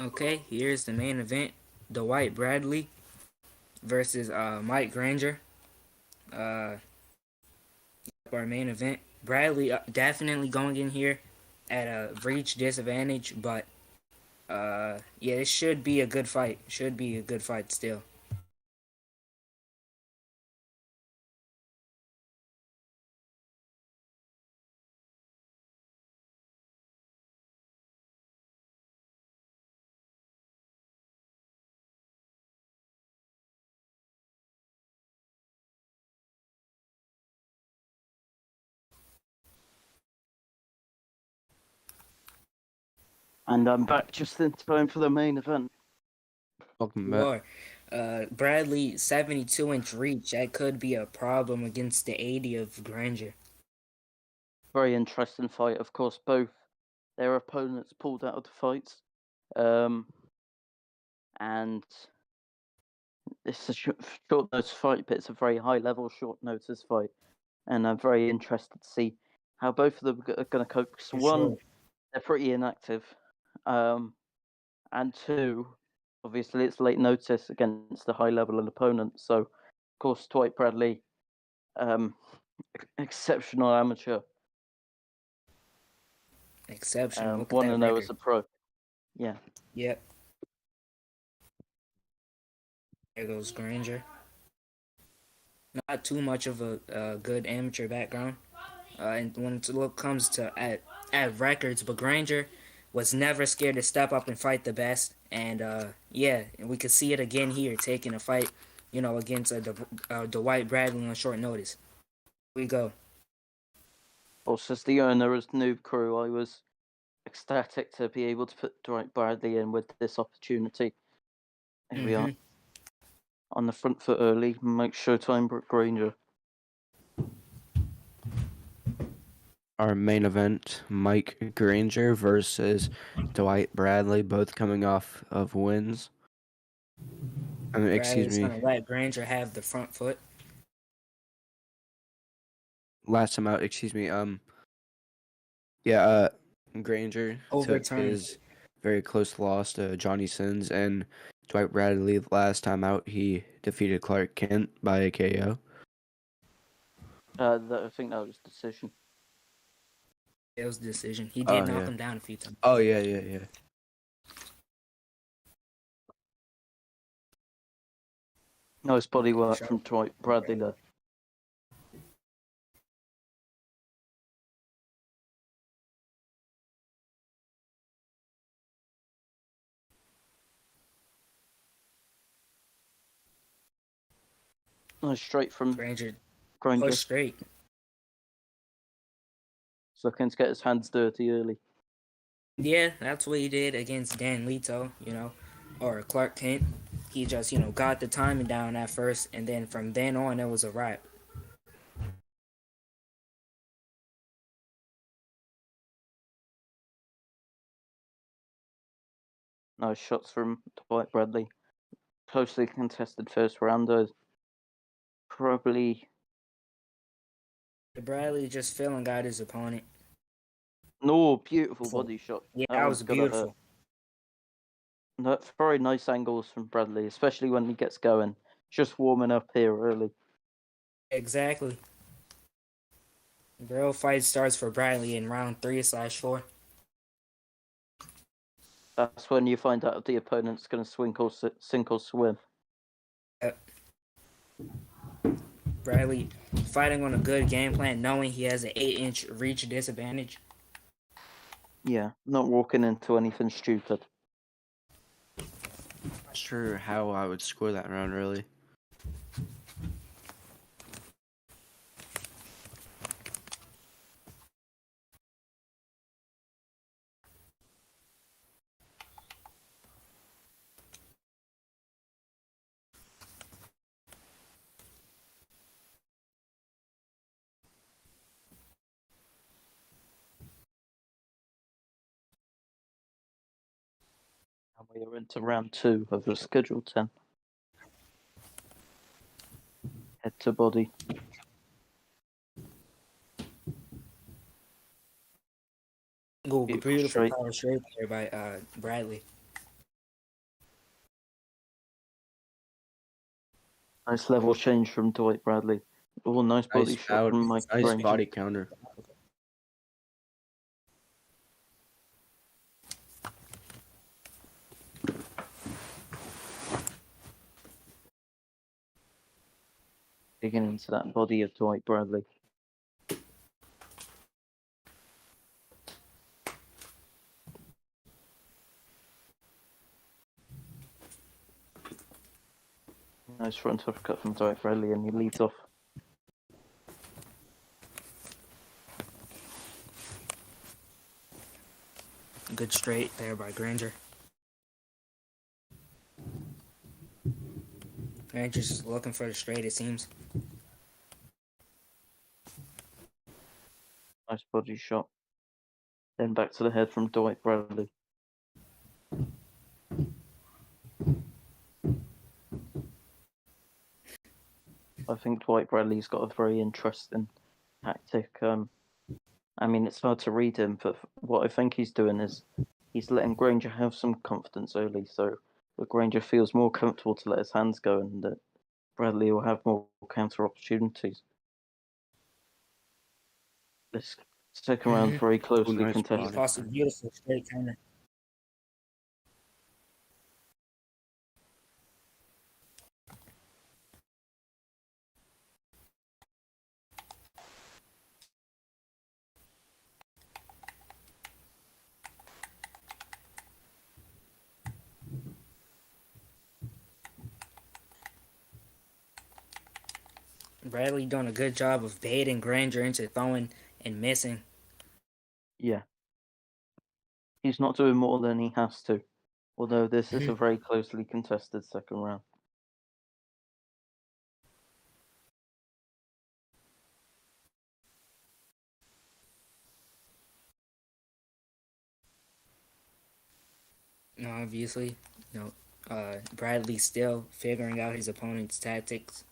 Okay, here's the main event: Dwight Bradley versus Mike Granger. Uh, our main event. Bradley definitely going in here at a reach disadvantage, but yeah, it should be a good fight. Should be a good fight still. And I'm back just in time for the main event. Welcome You back. are. Bradley 72-inch reach. That could be a problem against the 80 of Granger. Very interesting fight. Of course, both their opponents pulled out of the fights. Um, and it's a short notice fight, but it's a very high level short notice fight. And I'm very interested to see how both of them are going to cope. So, For one, sure. they're pretty inactive. And two, obviously, it's late notice against a high level opponent. So, of course, Dwight Bradley, um, exceptional amateur, Exceptional. Look at one that and zero as record. a pro. Yeah. Yep. There goes Granger. Not too much of a good amateur background. And when it comes to at records, but Granger was never scared to step up and fight the best. And yeah, and we could see it again here, taking a fight, against Dwight Bradley on short notice. Here we go. Also, as the owner of Noob Crew, I was ecstatic to be able to put Dwight Bradley in with this opportunity. Here we are Hmm. on the front foot early. Make Showtime Granger. Our main event: Mike Granger versus Dwight Bradley, both coming off of wins. Excuse Bradley's me. gonna let Granger have the front foot. Last time out, excuse me. Yeah. Granger took Overturned. his very close loss to Johnny Sins, and Dwight Bradley last time out he defeated Clark Kent by a KO. I think that was decision. It was a decision. He did Oh knock yeah. him down a few times. Oh yeah. Nice body work Shot. from Dwight Bradley there. Nice straight from Granger Granger. pushed straight. He's looking to get his hands dirty early. Yeah, that's what he did against Dan Leto, or Clark Kent. He just, got the timing down at first, and then from then on, it was a wrap. Nice shots from Dwight Bradley. Closely contested first round, though. Probably. Bradley just fell and got his opponent. No, beautiful body shot. Yeah, That that one's was gotta hurt. beautiful. Very nice angles from Bradley, especially when he gets going. Just warming up here early. Exactly. The real fight starts for Bradley in round 3/4. That's when you find out if the opponent's going to sink or swim. Bradley fighting on a good game plan, knowing he has an 8-inch reach disadvantage. Yeah, not walking into anything stupid. Not sure how I would score that round really. And we are into round 2 of the schedule 10. Head to body. Ooh, Beautiful beautiful straight. power straight there by Bradley. Nice level change from Dwight Bradley. Oh, nice body shot from Mike nice Granger. body counter. Digging into that body of Dwight Bradley. Nice front uppercut from Dwight Bradley, and he leads off. Good straight there by Granger. Granger's just looking for the straight, it seems. Nice body shot. Then back to the head from Dwight Bradley. I think Dwight Bradley's got a very interesting tactic. I mean, it's hard to read him, but what I think he's doing is he's letting Granger have some confidence early, so that Granger feels more comfortable to let his hands go, and that Bradley will have more counter opportunities. This second round very closely nice He contested. lost a beautiful straight counter. Bradley doing a good job of baiting Granger into throwing and missing. Yeah. He's not doing more than he has to, although this is a very closely contested second round. Obviously, Bradley's still figuring out his opponent's tactics.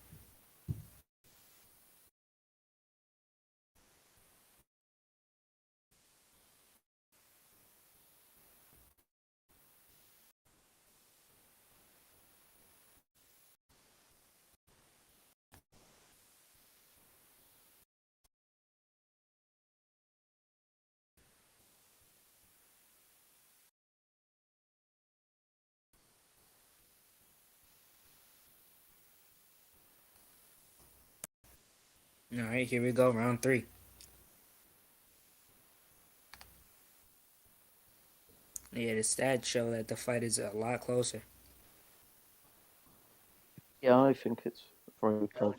All right, here we go, round 3. Yeah, the stats show that the fight is a lot closer. Yeah, I think it's very close.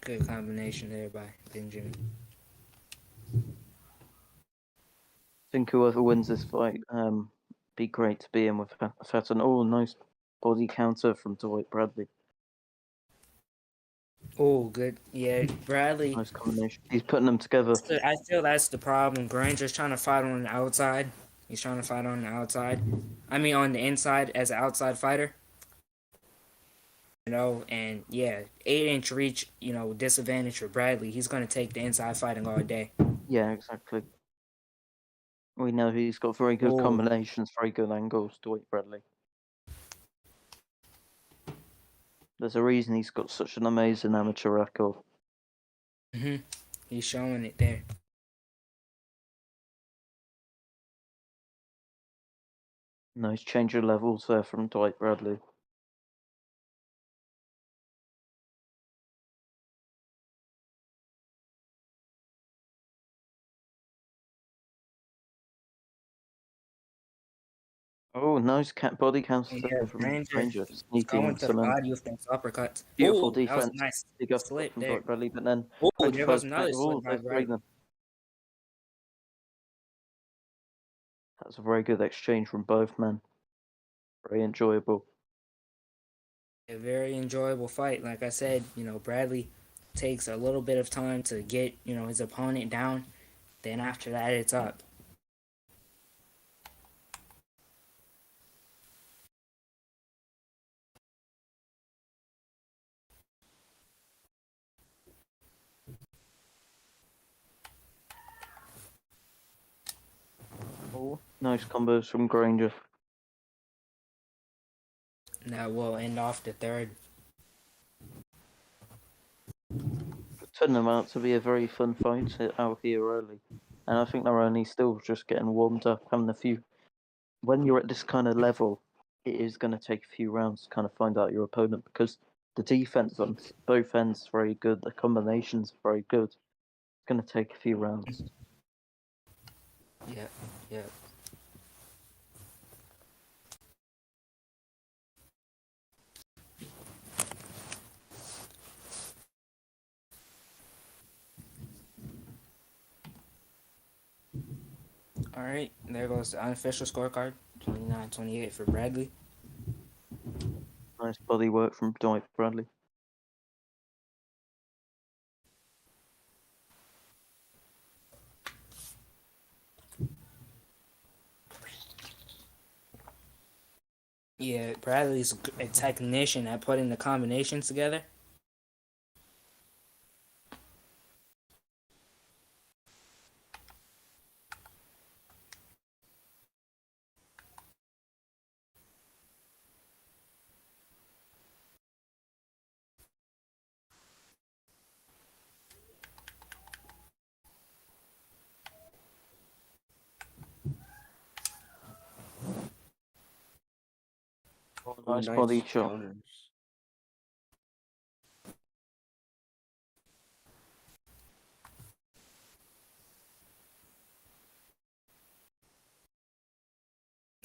Good combination there by Benjamin. I think whoever wins this fight, be great to be in with Fatton. Oh, nice body counter from Dwight Bradley. Oh, good. Yeah, Bradley. Nice combination. He's putting them together. I feel that's the problem. Granger's trying to fight on the outside. He's trying to fight on the outside. I mean, on the inside as an outside fighter. And yeah, 8-inch reach, disadvantage for Bradley. He's going to take the inside fighting all day. Yeah, exactly. We know he's got very good combinations, very good angles, Dwight Bradley. There's a reason he's got such an amazing amateur record. He's showing it there. Nice change of levels there from Dwight Bradley. Oh, nice body counter from Granger. Going to the body with those uppercuts. Beautiful defense. That was nice. Big up Slip from there. Dwight Bradley, but then There was another slip by Bradley. That's a very good exchange from both men. Very enjoyable. A very enjoyable fight. Like I said, Bradley takes a little bit of time to get, his opponent down. Then after that, it's up. Nice combos from Granger. That will end off the third. Turned them out to be a very fun fight out here early. And I think they're only still just getting warmed up, having a few. When you're at this kind of level, it is going to take a few rounds to kind of find out your opponent because the defense on both ends is very good. The combinations are very good. It's going to take a few rounds. Yep, yep. All right, there goes the unofficial scorecard. 29-28 for Bradley. Nice body work from Dwight Bradley. Yeah, Bradley's a technician at putting the combinations together. Oh, Ooh, nice body shot. counters.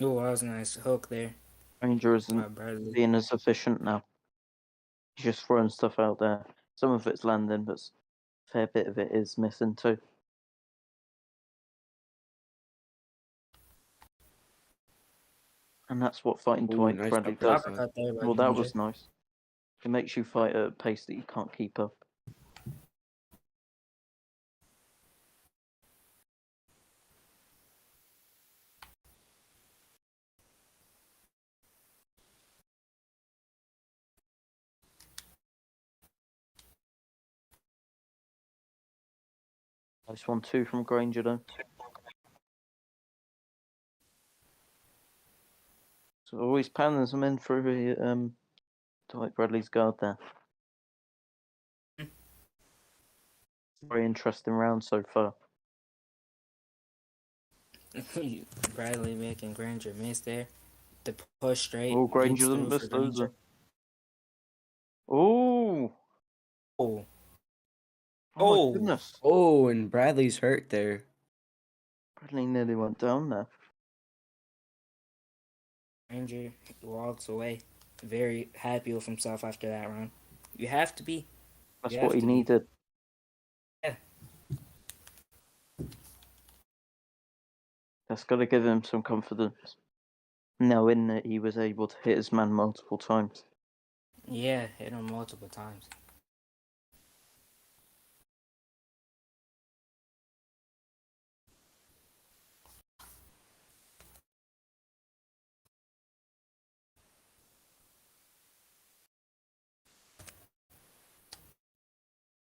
Oh, that was a nice hook there. Granger by isn't Bradley. being as efficient now. He's just throwing stuff out there. Some of it's landing, but a fair bit of it is missing too. And that's what fighting Ooh, Dwight nice Bradley uppercut. does. Uppercut there by Well, that Granger. was nice. It makes you fight at a pace that you can't keep up. Nice 1-2 from Granger though. So always pounding some in through Dwight Bradley's guard there. Very interesting round so far. Bradley making Granger miss there. The push straight. Oh, Granger gets didn't through miss for those. Granger. Oh, Oh, my Oh. goodness. Oh, and Bradley's hurt there. Bradley nearly went down there. Granger walks away. Very happy with himself after that round. You have to be. That's You what have he to be. needed. Yeah. That's got to give him some confidence, knowing that he was able to hit his man multiple times. Yeah, hit him multiple times.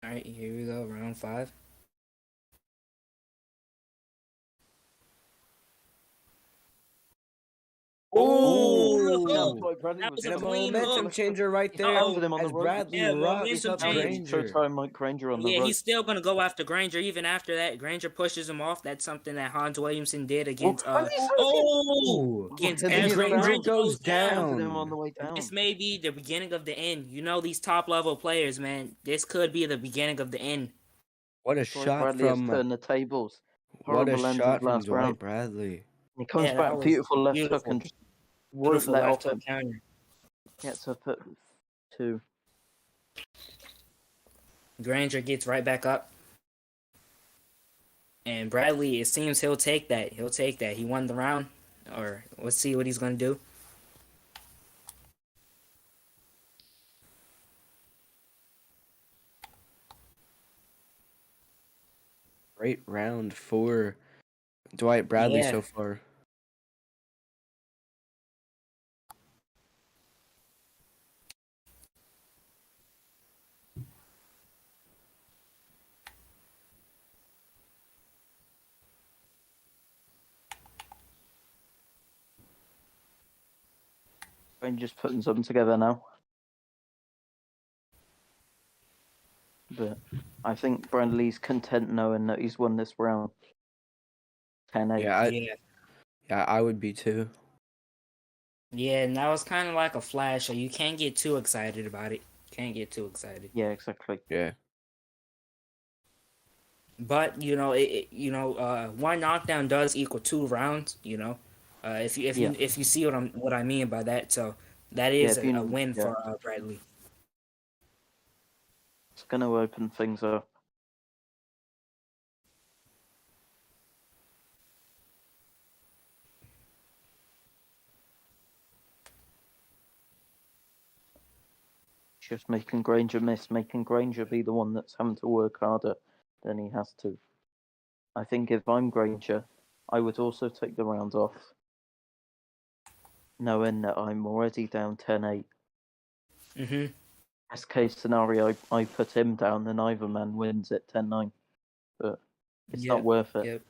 All right, here we go. Round 5. Oh, look Oh, up. Dwight Bradley That was and a a clean momentum hook. changer right He there pounded him on the as rope. Bradley Yeah, rocks momentum up change. He tried to Granger. try Mike Granger on the Yeah, rope. he's still gonna go after Granger even after that. Granger pushes him off. That's something that Hans Williamson did against Ooh, against and and he Castro. Granger found- goes Pounded him on down. the way down. This may be the beginning of the end. You know these top level players, man. This could be the beginning of the end. What a Dwight shot Bradley has from turned the tables. what a Horrible end to shot the from last Dwight round. Bradley. He comes Yeah, that back, was beautiful left hook, beautiful. and just won't Beautiful let left off hook him. counter. Gets up at 2. Granger gets right back up. And Bradley, it seems he'll take that. He'll take that. He won the round. Or let's see what he's gonna do. Great round for Dwight Bradley Yeah. so far. Granger's putting something together now. But I think Bradley's content knowing that he's won this round. 10-8. Yeah, I would be too. Yeah, and that was kind of like a flash, so you can't get too excited about it. Can't get too excited. Yeah, exactly. Yeah. But one knockdown does equal 2 rounds. If you see what I mean by that, so that is a win for Bradley. It's going to open things up. Just making Granger miss, making Granger be the one that's having to work harder than he has to. I think if I'm Granger, I would also take the round off, knowing that I'm already down 10-8. Mm-hmm. Best case scenario, I put him down and either man wins at 10-9. But it's not worth it. Yep.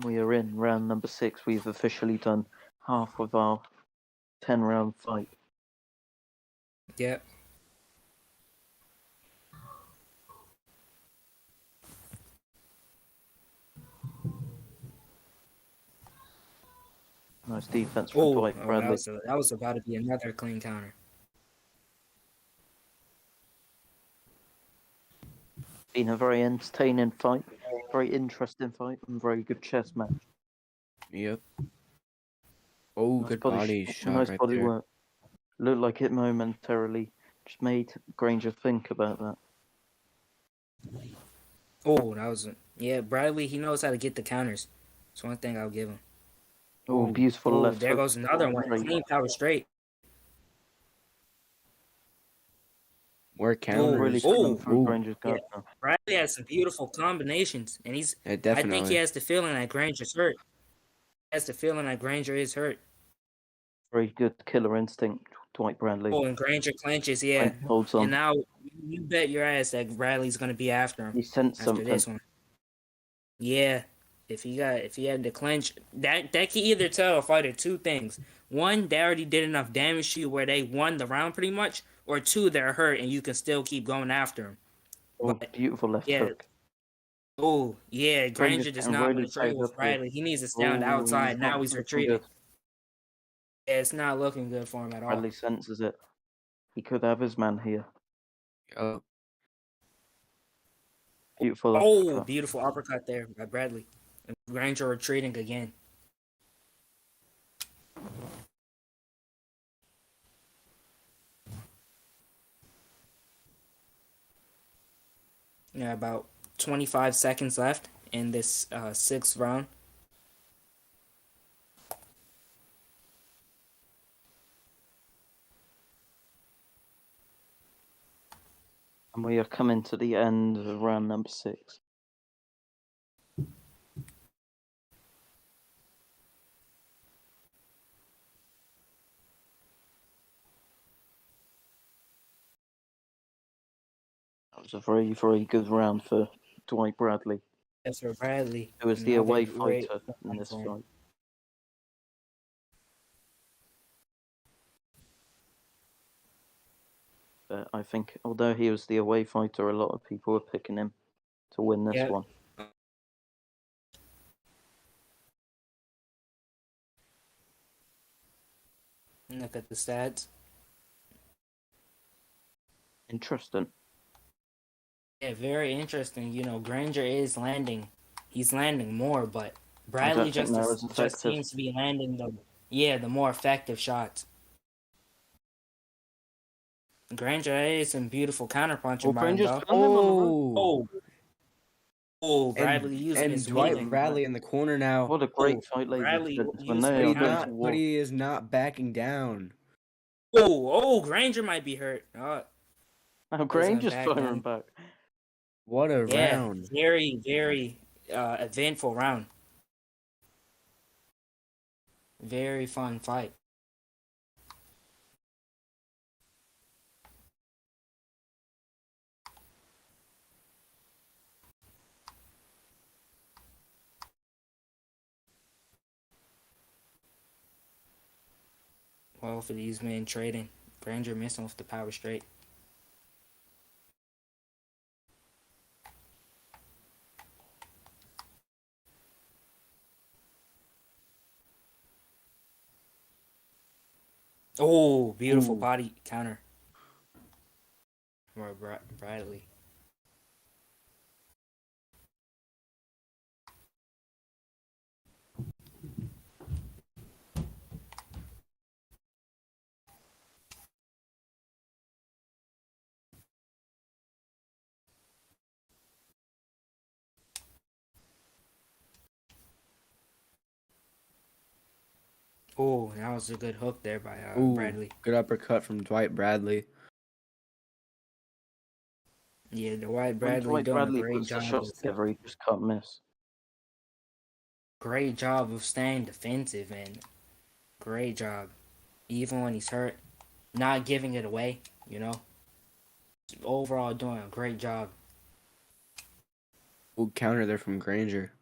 We are in round number 6. We've officially done half of our 10-round fight. Yep. Nice defense from Dwight Bradley. That was about to be another clean counter. Been a very entertaining fight, very interesting fight, and very good chess match. Yep. Oh, Nice good body shot nice right body there. work. Looked like it momentarily just made Granger think about that. Oh, that was Bradley. He knows how to get the counters. That's one thing I'll give him. Oh, beautiful left There hook. goes another one. Great. Clean power straight. More counters. Really coming through Granger's guard now. Bradley has some beautiful combinations, and Yeah, definitely. I think he has the feeling that Granger's hurt. He has the feeling that Granger is hurt. Very good killer instinct, Dwight Bradley. Oh, and Granger clenches, Holds on. And now you bet your ass that Bradley's gonna be after him. He sensed after something. This one. Yeah. If he had to clinch, that can either tell a fighter 2 things. 1, they already did enough damage to you where they won the round pretty much, or 2, they're hurt and you can still keep going after him. Oh, beautiful left hook. Oh, yeah, Granger does not want to trade with Bradley. He needs to stay on the outside. Now he's retreating. Yeah, it's not looking good for him at all. Bradley senses it. He could have his man here. Oh. Beautiful uppercut. Beautiful uppercut there by Bradley. And Granger retreating again. Yeah, about 25 seconds left in this 6th round. And we are coming to the end of round number 6. That was a very, very good round for Dwight Bradley. Yes, for Bradley. Who was the away fighter in this fight. But I think, although he was the away fighter, a lot of people were picking him to win this one. Look at the stats. Interesting. Yeah, very interesting. Granger is landing. He's landing more, but Bradley just seems to be landing the more effective shots. Granger is some beautiful counterpunching by him, though. Bradley using his Dwight Bradley in the corner now. What a great fight, ladies and gentlemen. But he is not backing down. Granger might be hurt. Now Goes in the Granger's back firing then. back. What a Yeah, round. very, very eventful round. Very fun fight. Well, for these men trading, Granger missing with the power straight. Oh, beautiful Ooh. body counter. Or Bradley. Oh, that was a good hook there by Ooh, Bradley. good uppercut from Dwight Bradley. Yeah, Dwight When Bradley Dwight doing a Bradley great puts the job shots together, he just can't miss. of staying defensive and great job. Even when he's hurt, not giving it away, you know. Overall doing a great job. Ooh, counter there from Granger.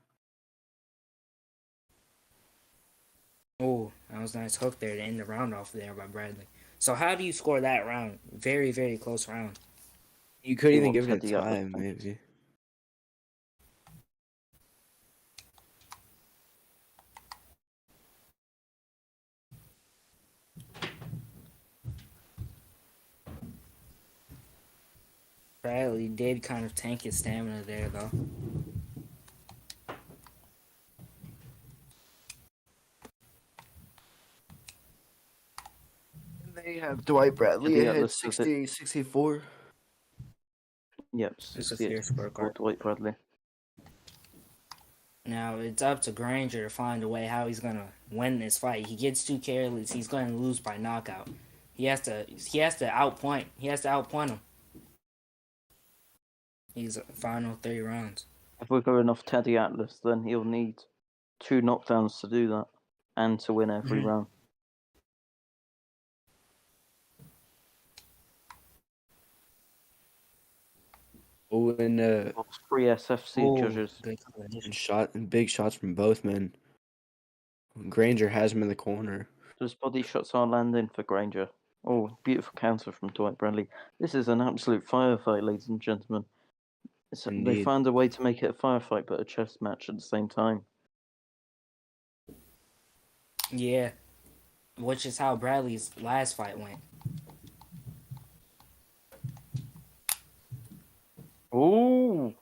Oh, that was a nice hook there to end the round off there by Bradley. So how do you score that round? Very, very close round. You couldn't He even won give it a Teddy Atlas. time, maybe. Bradley did kind of tank his stamina there though. They have Dwight Bradley Teddy ahead Atlas does it. 68-64. Yep, It's a 68 fair for scorecard. Dwight Bradley. Now it's up to Granger to find a way how he's gonna win this fight. He gets too careless, he's gonna lose by knockout. He has to outpoint. He has to outpoint him. He's final 3 rounds. If we're going off Teddy Atlas, then he'll need 2 knockdowns to do that and to win every Mhm. round. Oh, and 3 SFC judges. Good combination. big shots from both men. Granger has him in the corner. Those body shots are landing for Granger. Oh, beautiful counter from Dwight Bradley. This is an absolute firefight, ladies and gentlemen. They Indeed. found a way to make it a firefight, but a chess match at the same time. Yeah, which is how Bradley's last fight went. Oh,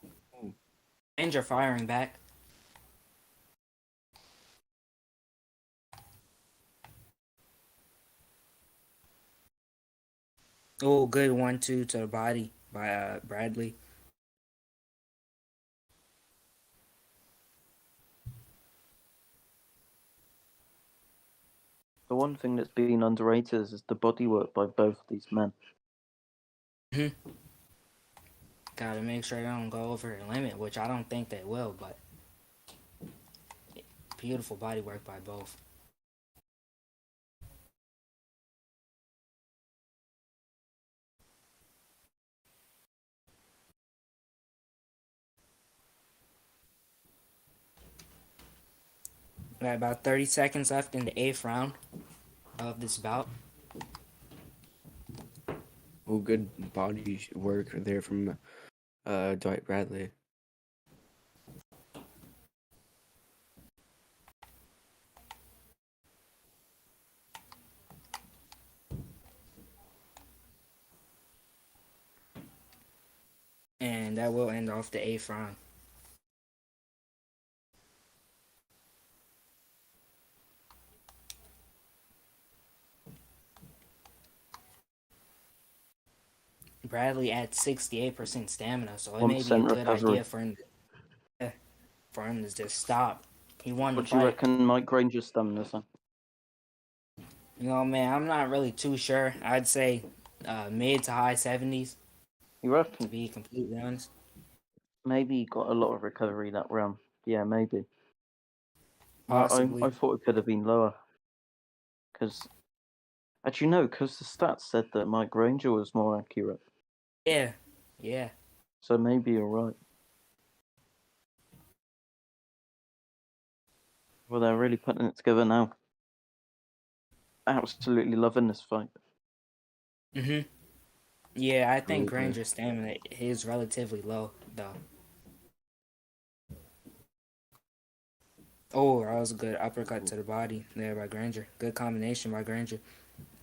Granger firing back. Oh, good 1-2 to the body by Bradley. the one thing that's been underrated is the bodywork by both of these men. Gotta make sure they don't go over the limit, which I don't think they will, but beautiful body work by both. We got about 30 seconds left in the 8th round of this bout. Oh, good body work there from Dwight Bradley. And that will end off the 8th round. Bradley at 68% stamina, so it may be a 1% good recovery. idea for him to just stop. He won the What do you fight. reckon Mike Granger's stamina's on? You know, man, I'm not really too sure. I'd say mid to high 70s. You to reckon? be completely honest. Maybe he got a lot of recovery that round. Yeah, maybe. Possibly. I thought it could have been lower. Because, actually, no, because the stats said that Mike Granger was more accurate. Yeah. Yeah. So maybe you're right. Well, they're really putting it together now. Absolutely loving this fight. Mhm. Yeah, I think Absolutely. Granger's stamina is relatively low, though. Oh, that was a good uppercut to the body there by Granger. Good combination by Granger.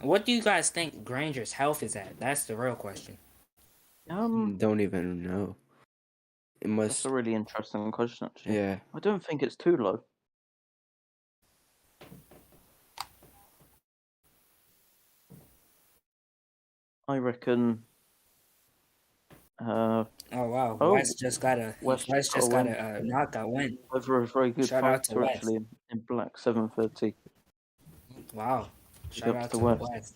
What do you guys think Granger's health is at? That's the real question. Don't even know. It That's must. a really interesting question, actually. Yeah. I don't think it's too low. I reckon. Oh wow, Oh, West just got a West got a win. knockout win. Over a very good Shout out to fighter, West. actually, in black 730. Wow, Big shout ups out to to West. West.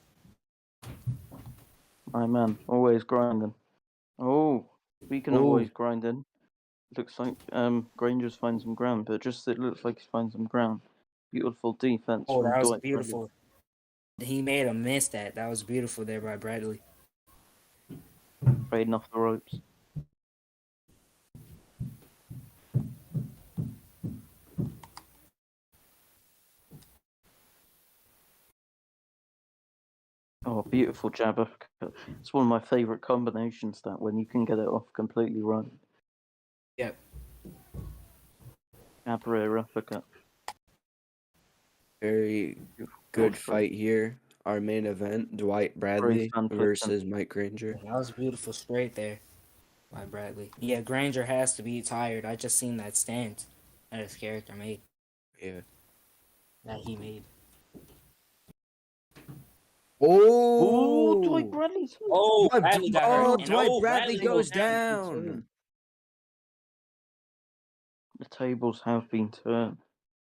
My man, always grinding. Oh, speaking of always grinding, looks like Granger's finding some ground, but just it looks like he's finding some ground. Beautiful defense Oh, from that was Dwight Bradley. beautiful. He made a miss that. That was beautiful there by Bradley. Trading off the ropes. Oh, beautiful jabber. It's one of my favourite combinations, that when you can get it off completely right. Yep. Jabber uppercut. Very good fight here. Our main event: Dwight Bradley fan fiction. versus Mike Granger. That was beautiful straight there by Bradley. Yeah, Granger has to be tired. I just seen that stance that his character made. Yeah. That he made. Oh, Dwight Oh! Bradley's. Oh, Oh, Bradley got hurt. And Dwight oh, Bradley goes down. down. The tables have been turned.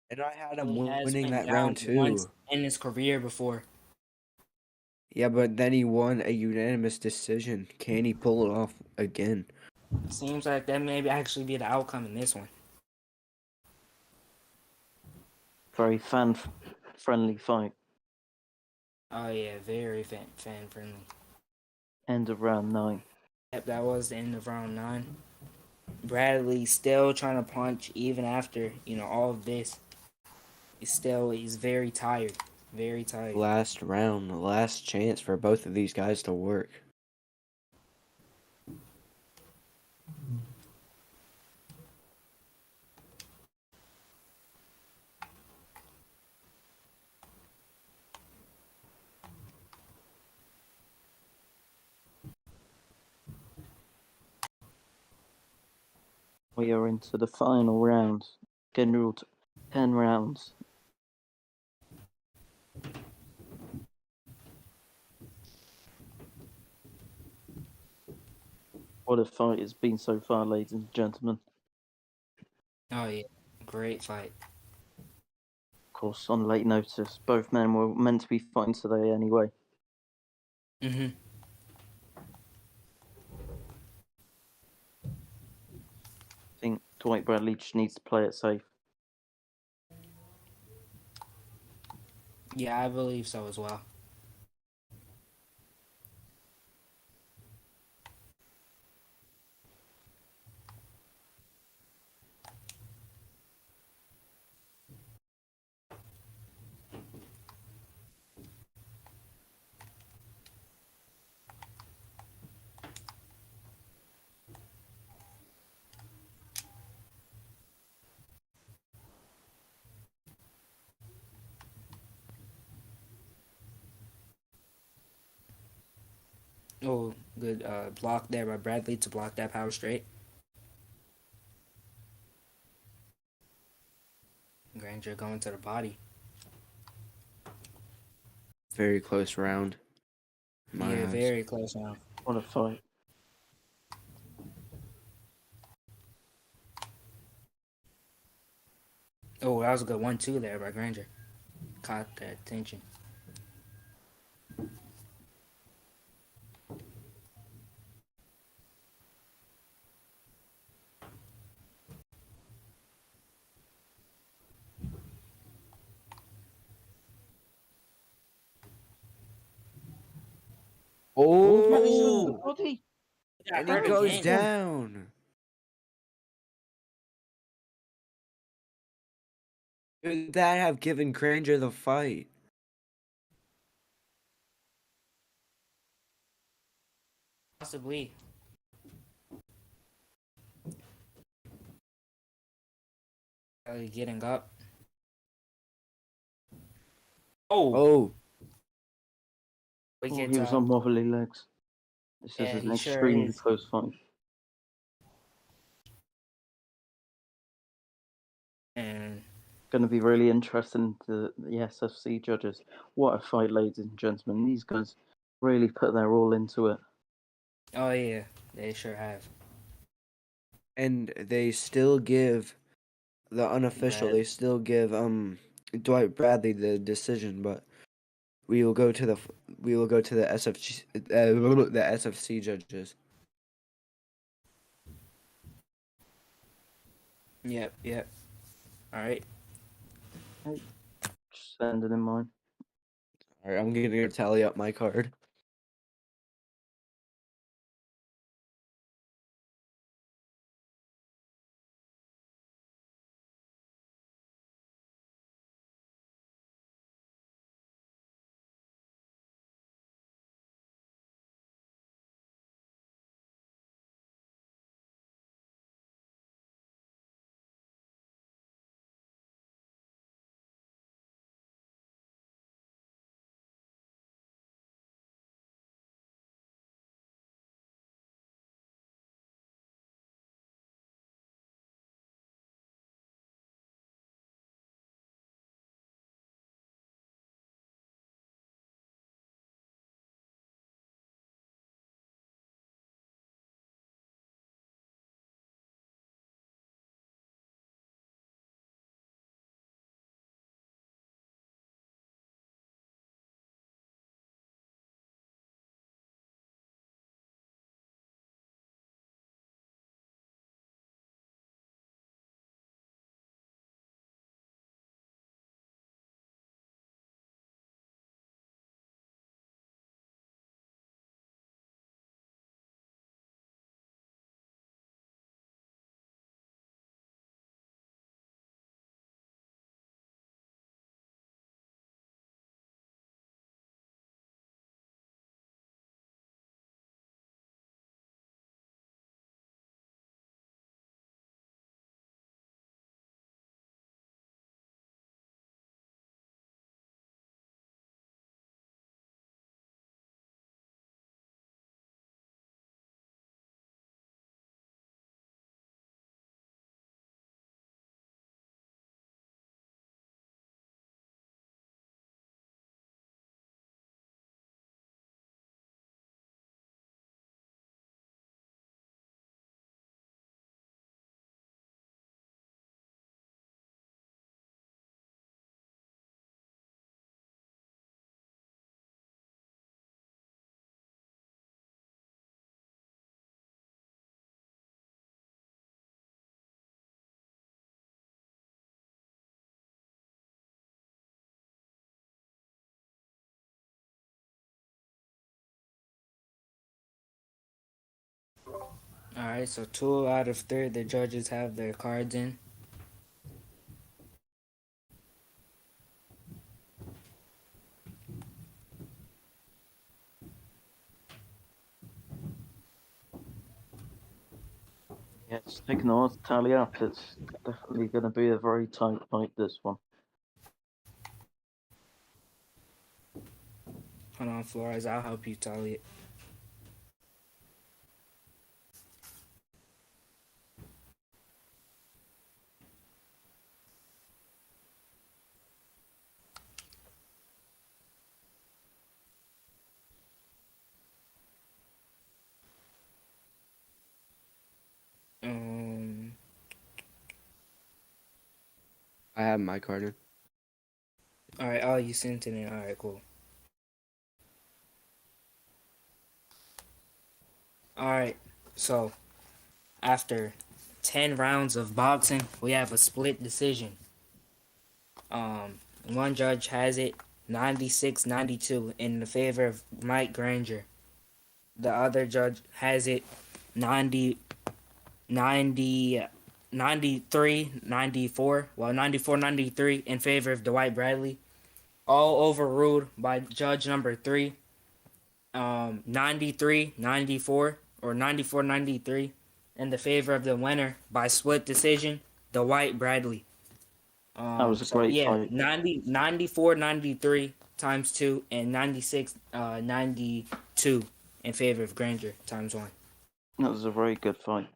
And I had him He has winning been that down round once too. in his career before. Yeah, but then he won a unanimous decision. Can he pull it off again? Seems like that may actually be the outcome in this one. Very fan-friendly fight. Oh yeah, very fan friendly. End of round 9. Yep, that was the end of round 9. Bradley still trying to punch even after, all of this. He's very tired. Very tired. Last round, the last chance for both of these guys to work. We are into the final round. General 10 rounds. What a fight it's been so far, ladies and gentlemen. Oh yeah, great fight. Of course, on late notice, both men were meant to be fighting today anyway. Mhm. I think Dwight Bradley just needs to play it safe. Yeah, I believe so as well. Oh, good block there by Bradley to block that power straight. Granger going to the body. Very close round. Yeah, very close now. What a fight. Oh, that was a good 1-2 there by Granger. Caught the attention. Madison, the Oh, body. Got and he hurt goes again. down. Could that have given Granger the fight? Possibly. Getting up. Oh, Oh, we Oh, get he was on wobbly legs. This is Yeah, an he sure extremely is. close fight. and Going to be really interesting to the SFC judges. What a fight, ladies and gentlemen. These guys really put their all into it. oh yeah, they sure have. and they still give the unofficial. But They still give Dwight Bradley the decision, but we will go to the SFC the SFC judges. yep. All right. Just sending in mine. All right, I'm gonna tally up my card. All right. So 2 out of 3 the judges have their cards in. Yeah, it's taking a while to tally up. It's definitely going to be a very tight fight, this one. Hold on, Flores. I'll help you tally it. Um. I have my card in. All right. Oh, you sent it in. All right. Cool. All right. So after 10 rounds of boxing, we have a split decision. One judge has it 96-92 in the favor of Mike Granger. The other judge has it 90, 90, 93, 94. Well, 94, 93 in favor of Dwight Bradley. All overruled by judge number 3. 93, 94, or 94, 93 in the favor of the winner by split decision, Dwight Bradley. That was a So great yeah, fight. 90, 94, 93 times 2, and 96, 92 in favor of Granger times 1. That was a very good fight.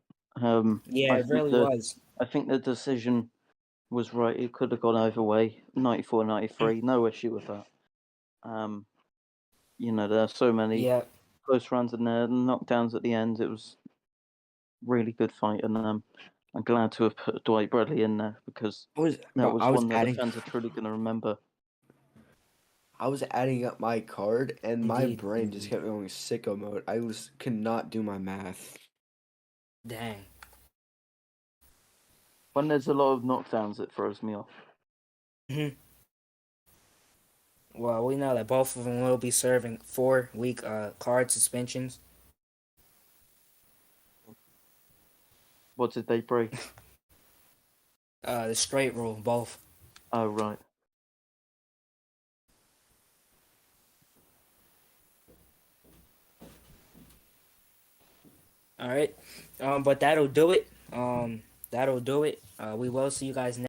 Yeah, it really was. I think the decision was right. It could have gone either way. 94, 93, no issue with that. There are so many Yeah, close runs in there, knockdowns at the end. It was really good fight, and I'm glad to have put Dwight Bradley in there because that was one that the fans are truly going to remember. I was adding up my card, and my Indeed. brain just kept going sicko mode. Could not do my math. Dang. When there's a lot of knockdowns, it throws me off. Well, we know that both of them will be serving 4-week card suspensions. What did they break? The straight rule, both. Oh, right. All right. But that'll do it. That'll do it. We will see you guys next.